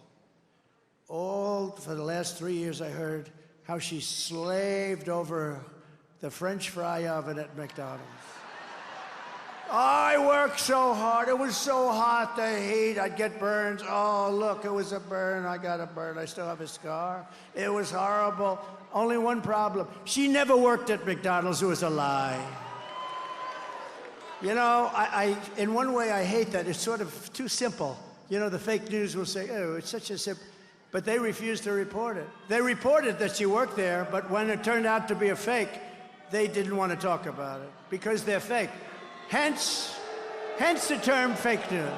All for the last 3 years, I heard how she slaved over the French fry oven at McDonald's. I worked so hard. It was so hot, the heat. I'd get burns. Oh, look, it was a burn. I got a burn. I still have a scar. It was horrible. Only one problem. She never worked at McDonald's. It was a lie. You know, in one way, I hate that. It's sort of too simple. You know, the fake news will say, oh, it's such a simple... But they refused to report it. They reported that she worked there, but when it turned out to be a fake, they didn't want to talk about it because they're fake. Hence the term fake news.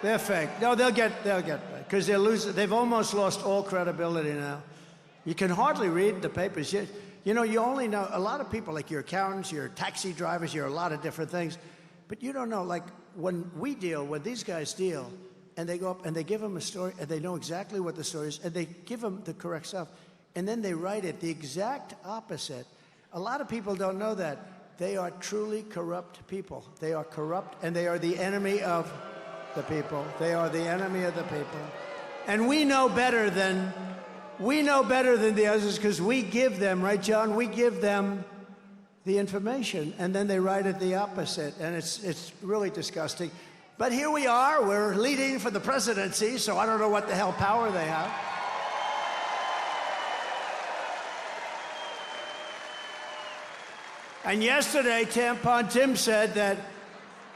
They're fake. No, they'll get back because they've almost lost all credibility now. You can hardly read the papers. You know, you only know a lot of people, like your accountants, your taxi drivers, you're a lot of different things, but you don't know. Like when these guys deal, and they go up and they give them a story, and they know exactly what the story is, and they give them the correct stuff, and then they write it the exact opposite. A lot of people don't know that. They are truly corrupt people. They are corrupt, and they are the enemy of the people. They are the enemy of the people. And we know better than the others because we give them, right, John? We give them the information, and then they write it the opposite, and it's really disgusting. But here we are. We're leading for the presidency, so I don't know what the hell power they have. And yesterday, Tampon Tim said that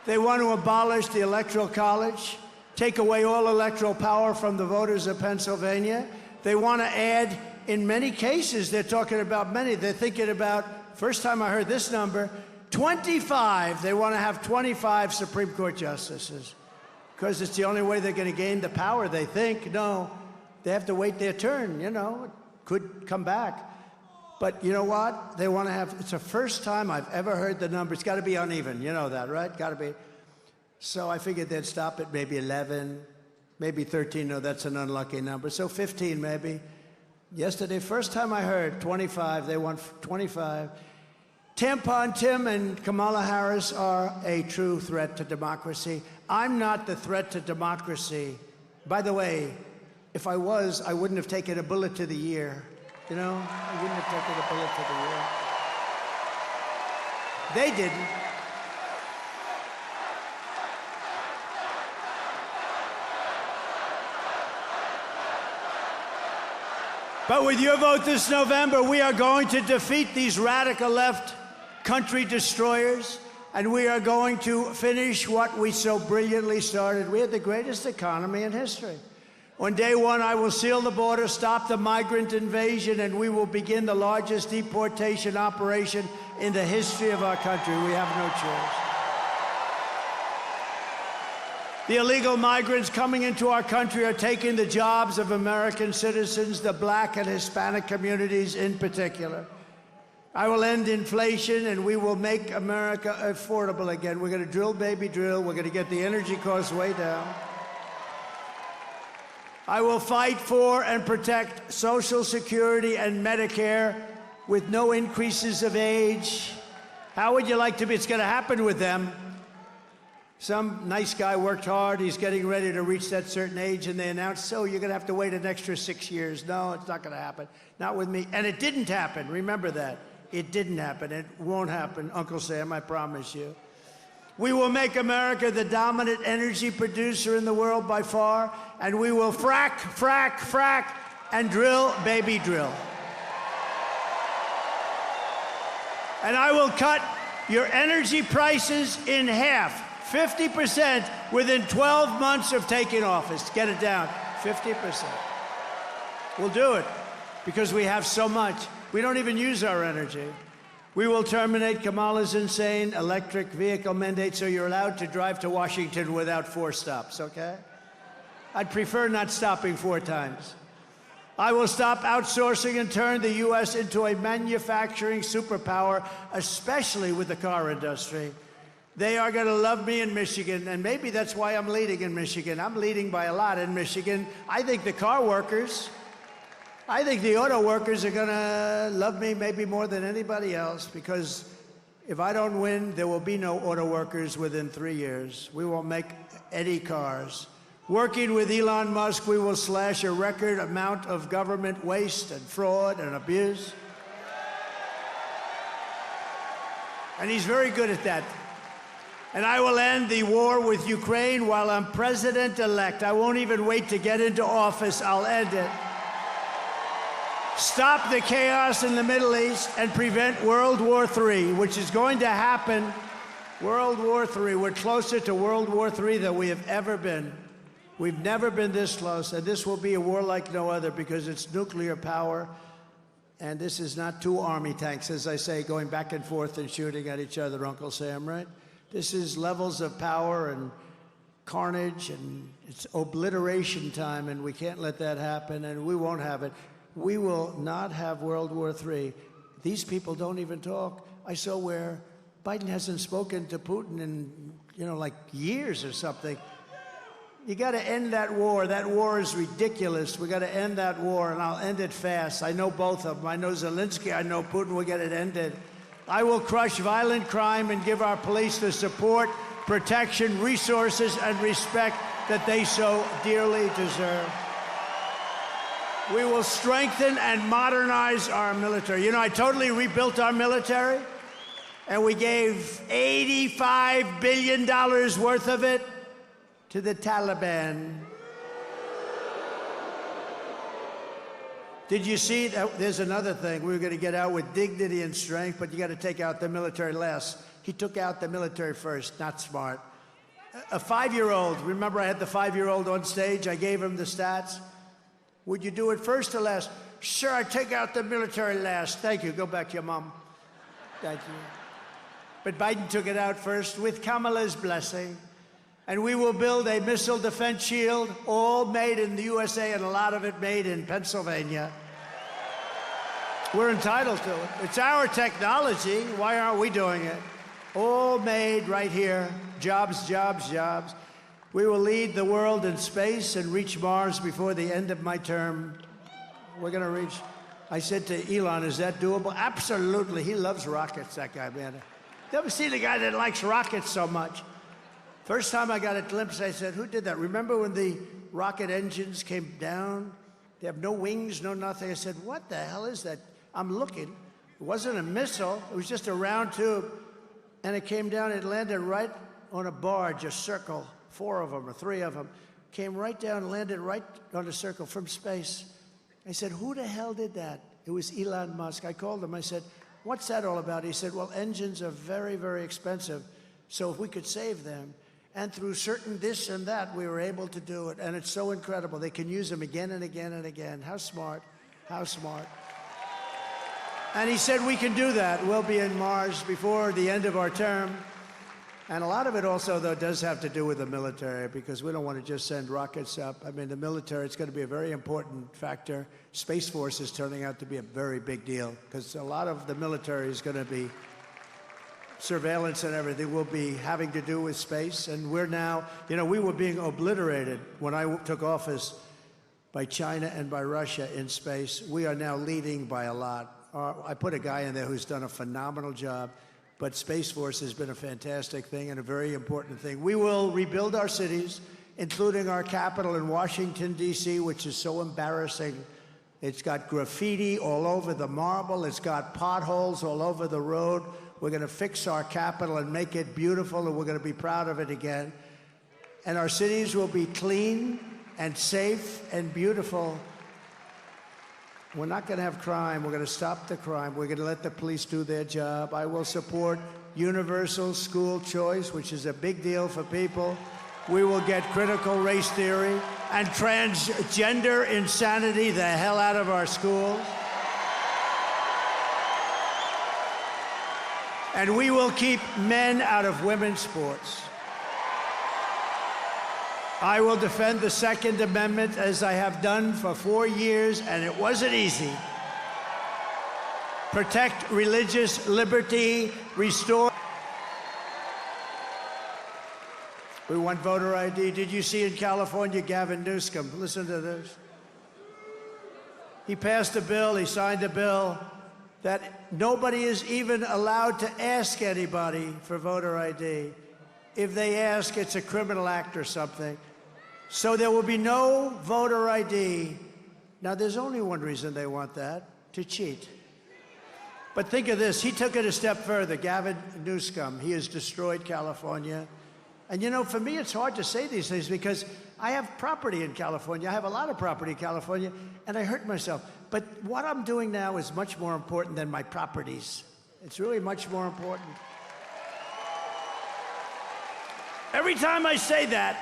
they want to abolish the Electoral College, take away all electoral power from the voters of Pennsylvania. They want to add, in many cases, they're talking about many. They're thinking about, first time I heard this number, 25. They want to have 25 Supreme Court justices because it's the only way they're going to gain the power, they think. No, they have to wait their turn, you know. It could come back. But you know what? They want to have, it's the first time I've ever heard the number. It's got to be uneven. You know that, right? Got to be. So I figured they'd stop at maybe 11, maybe 13. No, that's an unlucky number. So 15 maybe. Yesterday, first time I heard 25. They want 25. Tampon Tim and Kamala Harris are a true threat to democracy. I'm not the threat to democracy. By the way, if I was, I wouldn't have taken a bullet to the ear. You know, I wouldn't have taken a bullet to the ear. They didn't. But with your vote this November, we are going to defeat these radical left country destroyers, and we are going to finish what we so brilliantly started. We had the greatest economy in history. On day one, I will seal the border, stop the migrant invasion, and we will begin the largest deportation operation in the history of our country. We have no choice. The illegal migrants coming into our country are taking the jobs of American citizens, the black and Hispanic communities in particular. I will end inflation, and we will make America affordable again. We're going to drill, baby, drill. We're going to get the energy costs way down. I will fight for and protect Social Security and Medicare with no increases of age. How would you like to be? It's going to happen with them. Some nice guy worked hard. He's getting ready to reach that certain age, and they announced, so you're going to have to wait an extra 6 years. No, it's not going to happen. Not with me. And it didn't happen. Remember that. It didn't happen. It won't happen, Uncle Sam, I promise you. We will make America the dominant energy producer in the world by far, and we will frack, frack, frack, and drill, baby, drill. And I will cut your energy prices in half, 50%, within 12 months of taking office. Get it down, 50%. We'll do it because we have so much. We don't even use our energy. We will terminate Kamala's insane electric vehicle mandate so you're allowed to drive to Washington without 4 stops, okay? I'd prefer not stopping 4 times. I will stop outsourcing and turn the U.S. into a manufacturing superpower, especially with the car industry. They are going to love me in Michigan, and maybe that's why I'm leading in Michigan. I'm leading by a lot in Michigan. I think the car workers, I think the auto workers are going to love me maybe more than anybody else because If I don't win, there will be no auto workers within 3 years. We won't make any cars. Working with Elon Musk, we will slash a record amount of government waste and fraud and abuse. And he's very good at that. And I will end the war with Ukraine while I'm president-elect. I won't even wait to get into office. I'll end it. Stop the chaos in the Middle East and prevent World War III, which is going to happen. World War III. We're closer to World War III than we have ever been. We've never been this close, and this will be a war like no other because it's nuclear power. And this is not two army tanks, as I say, going back and forth and shooting at each other, Uncle Sam, right? This is levels of power and carnage, and it's obliteration time, and we can't let that happen, and we won't have it. We will not have World War III. These people don't even talk. I saw where Biden hasn't spoken to Putin in, like years or something. You got to end that war. That war is ridiculous. We got to end that war, and I'll end it fast. I know both of them. I know Zelensky. I know Putin. We'll get it ended. I will crush violent crime and give our police the support, protection, resources, and respect that they so dearly deserve. We will strengthen and modernize our military. I totally rebuilt our military, and we gave $85 billion worth of it to the Taliban. Did you see that? There's another thing. We were going to get out with dignity and strength, but you got to take out the military last. He took out the military first. Not smart. A 5-year-old. Remember, I had the 5-year-old on stage. I gave him the stats. Would you do it first or last? Sure, I take out the military last. Thank you. Go back to your mom. Thank you. But Biden took it out first with Kamala's blessing. And we will build a missile defense shield, all made in the USA, and a lot of it made in Pennsylvania. We're entitled to it. It's our technology. Why aren't we doing it? All made right here. Jobs, jobs, jobs. We will lead the world in space and reach Mars before the end of my term. We're going to reach. I said to Elon, is that doable? Absolutely. He loves rockets, that guy, man. Never seen a guy that likes rockets so much. First time I got a glimpse, I said, who did that? Remember when the rocket engines came down? They have no wings, no nothing. I said, what the hell is that? I'm looking. It wasn't a missile. It was just a round tube. And it came down. It landed right on a barge, a circle, 4 of them or 3 of them. Came right down, landed right on a circle from space. I said, who the hell did that? It was Elon Musk. I called him. I said, what's that all about? He said, well, engines are very, very expensive. So if we could save them, and through certain this and that, we were able to do it. And it's so incredible. They can use them again and again and again. How smart. How smart. And he said, we can do that. We'll be in Mars before the end of our term. And a lot of it also, though, does have to do with the military, because we don't want to just send rockets up. I mean, the military, it's going to be a very important factor. Space Force is turning out to be a very big deal, because a lot of the military is going to be surveillance and everything will be having to do with space. And we're now, we were being obliterated when I took office by China and by Russia in space. We are now leading by a lot. I put a guy in there who's done a phenomenal job, but Space Force has been a fantastic thing and a very important thing. We will rebuild our cities, including our capital in Washington, D.C., which is so embarrassing. It's got graffiti all over the marble. It's got potholes all over the road. We're going to fix our capital and make it beautiful, and we're going to be proud of it again. And our cities will be clean and safe and beautiful. We're not going to have crime. We're going to stop the crime. We're going to let the police do their job. I will support universal school choice, which is a big deal for people. We will get critical race theory and transgender insanity the hell out of our schools. And we will keep men out of women's sports. I will defend the Second Amendment as I have done for 4 years, and it wasn't easy. Protect religious liberty, restore. We want voter ID. Did you see in California, Gavin Newsom? Listen to this. He passed a bill, he signed a bill that nobody is even allowed to ask anybody for voter ID. If they ask, it's a criminal act or something. So there will be no voter ID. Now, there's only one reason they want that, to cheat. But think of this. He took it a step further. Gavin Newsom, he has destroyed California. And, you know, for me, it's hard to say these things because I have property in California. I have a lot of property in California, and I hurt myself. But what I'm doing now is much more important than my properties. It's really much more important. Every time I say that,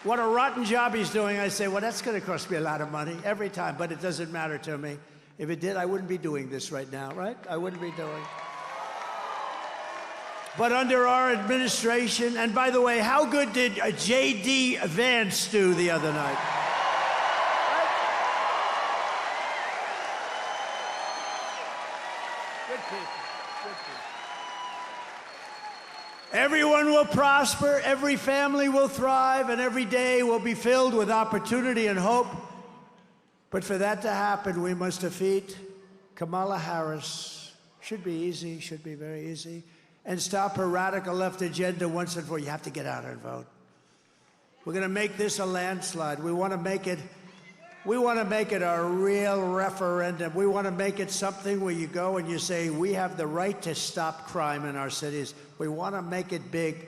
what a rotten job he's doing, I say, well, that's going to cost me a lot of money every time, but it doesn't matter to me. If it did, I wouldn't be doing this right now, right? I wouldn't be doing. But under our administration, and by the way, how good did J.D. Vance do the other night? Good people, good people. Everyone will prosper, every family will thrive, and every day will be filled with opportunity and hope. But for that to happen, we must defeat Kamala Harris. Should be easy, should be very easy. And stop her radical left agenda once and for all. You have to get out and vote. We're going to make this a landslide. We want to make it a real referendum. We want to make it something where you go and you say, we have the right to stop crime in our cities. We want to make it big.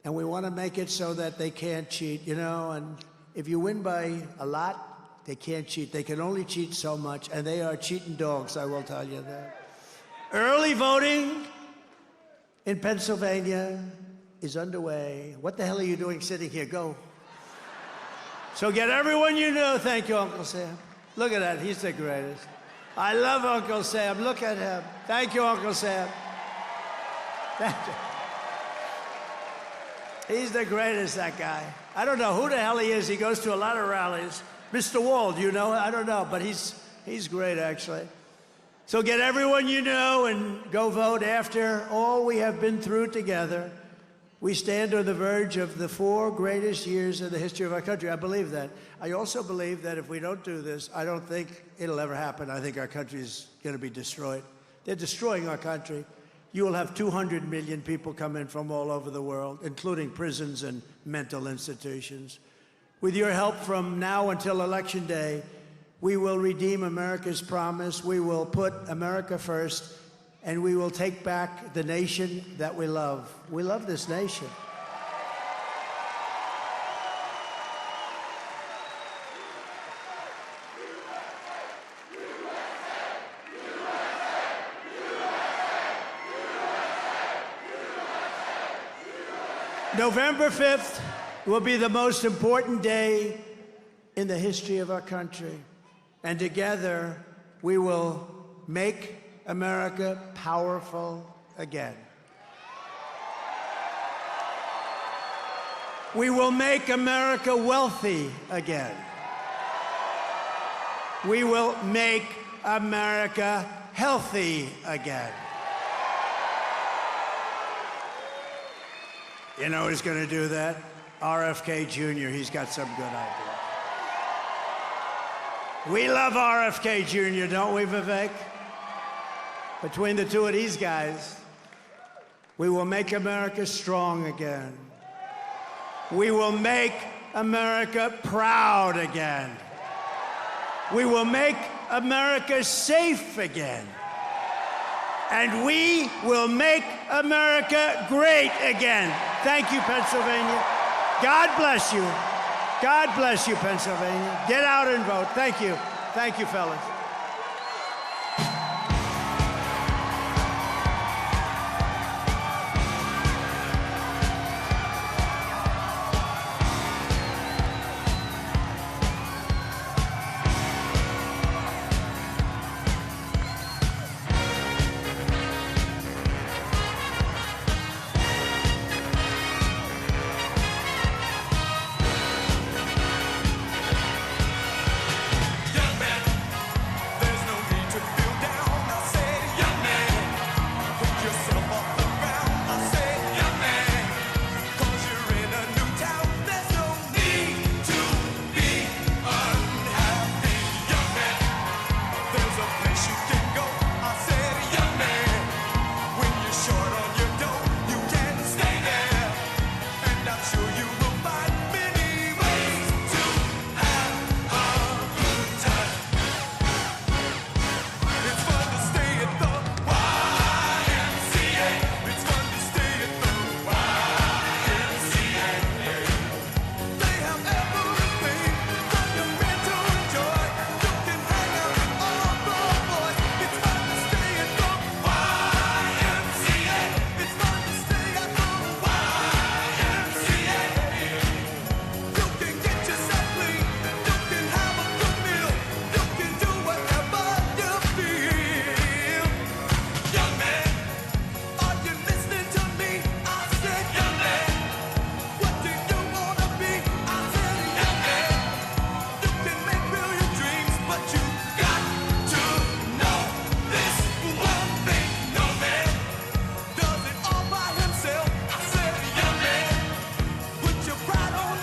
And we want to make it so that they can't cheat, you know. And if you win by a lot, they can't cheat. They can only cheat so much. And they are cheating dogs, I will tell you that. Early voting in Pennsylvania is underway. What the hell are you doing sitting here? Go. So get everyone you know. Thank you, Uncle Sam. Look at that. He's the greatest. I love Uncle Sam. Look at him. Thank you, Uncle Sam. Thank you. He's the greatest, that guy. I don't know who the hell he is. He goes to a lot of rallies. Mr. Wald, you know? I don't know, but he's great, actually. So get everyone you know and go vote. After all we have been through together, we stand on the verge of the 4 greatest years in the history of our country. I believe that. I also believe that if we don't do this, I don't think it'll ever happen. I think our country is going to be destroyed. They're destroying our country. You will have 200 million people come in from all over the world, including prisons and mental institutions. With your help from now until Election Day, we will redeem America's promise. We will put America first, and we will take back the nation that we love. We love this nation. November 5th will be the most important day in the history of our country. And together, we will make America powerful again. We will make America wealthy again. We will make America healthy again. You know who's going to do that? RFK Jr. He's got some good ideas. We love RFK Jr., don't we, Vivek? Between the two of these guys, we will make America strong again. We will make America proud again. We will make America safe again. And we will make America great again. Thank you, Pennsylvania. God bless you. God bless you, Pennsylvania. Get out and vote. Thank you. Thank you, fellas.